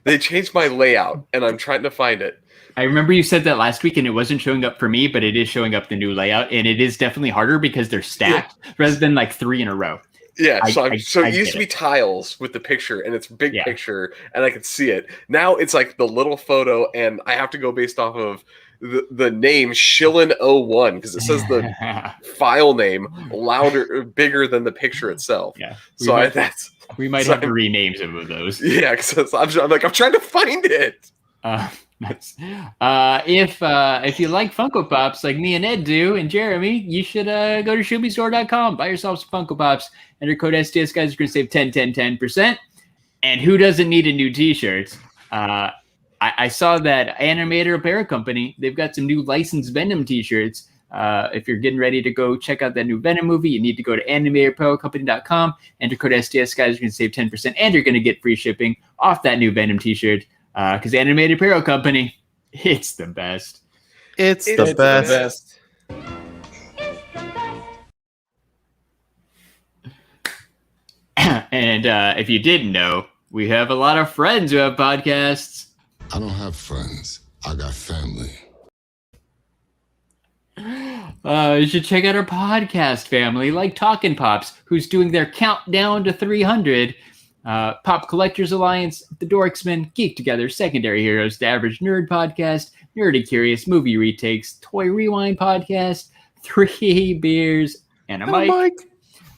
S1: They changed my layout, and I'm trying to find it.
S4: I remember you said that last week, and it wasn't showing up for me, but it is showing up the new layout, and it is definitely harder because they're stacked rather than like 3 in a row.
S1: Yeah, so it used to be tiles with the picture, and it's big picture, and I could see it. Now it's like the little photo, and I have to go based off of the name Shillin01 because it says the file name bigger than the picture itself. Yeah,
S4: we might have to rename some of those.
S1: Yeah, because I'm trying to find it.
S4: If you like Funko Pops like me and Ed do, and Jeremy, you should go to shumistore.com, buy yourself some Funko Pops. Enter code STS Guys, you're going to save 10%. And who doesn't need a new t-shirt? I saw that Animator Apparel Company, they've got some new licensed Venom t-shirts. If you're getting ready to go check out that new Venom movie, you need to go to animatorapparelcompany.com, enter code STS Guys, you're going to save 10%, and you're going to get free shipping off that new Venom t-shirt. Because Animated Apparel Company, it's the best.
S2: It's the best.
S4: And if you didn't know, we have a lot of friends who have podcasts.
S7: I don't have friends. I got family.
S4: You should check out our podcast family, like Talkin' Pops, who's doing their countdown to 300. Pop Collectors Alliance, The Dorksmen, Geek Together, Secondary Heroes, The Average Nerd Podcast, Nerdy Curious, Movie Retakes, Toy Rewind Podcast, 3 Beers, and a mic.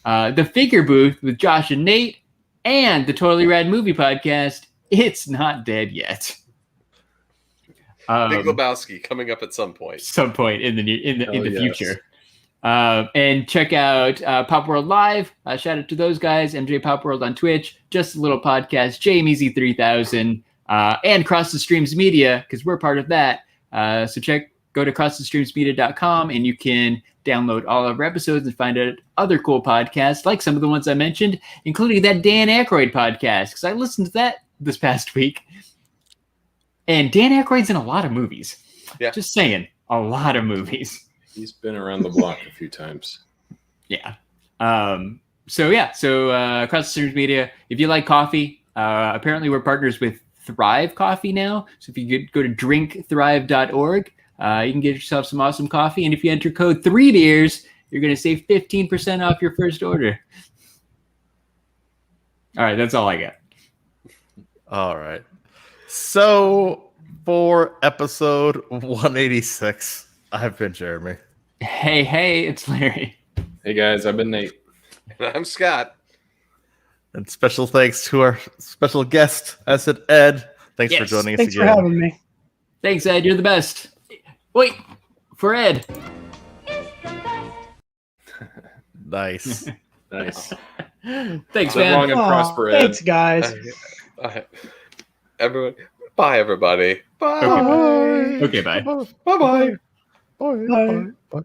S4: The Figure Booth with Josh and Nate, and the Totally Rad Movie Podcast, It's Not Dead Yet.
S1: Big Lebowski coming up at some point.
S4: In the future. And check out Pop World Live. Shout out to those guys. MJ Pop World on Twitch. Just a Little Podcast. JMeasy 3000. And Cross the Streams Media, because we're part of that. So go to crossthestreamsmedia.com and you can download all of our episodes and find out other cool podcasts, like some of the ones I mentioned, including that Dan Aykroyd podcast, because I listened to that this past week. And Dan Aykroyd's in a lot of movies.
S1: Yeah.
S4: Just saying, a lot of movies.
S5: He's been around the block a few times.
S4: Yeah. So Cross the Streams Media, if you like coffee, apparently we're partners with Thrive Coffee now. So if you go to drinkthrive.org, you can get yourself some awesome coffee. And if you enter code 3beers, you're going to save 15% off your first order. All right, that's all I got.
S2: All right. So for episode 186, I've been Jeremy.
S4: Hey, it's Larry.
S5: Hey guys, I've been Nate.
S1: And I'm Scott.
S2: And special thanks to our special guest, I said Ed. Thanks for joining us
S3: Thanks
S2: again.
S3: for having me.
S4: Thanks, Ed. You're the best. Wait, for Ed.
S2: Nice.
S5: Nice.
S4: Thanks,
S5: So
S4: man.
S5: long and prosper, Ed.
S3: Thanks, guys.
S1: Everyone, bye, everybody. Bye.
S4: Okay, bye.
S2: Bye-bye. Bye.
S3: Bye.
S2: Bye.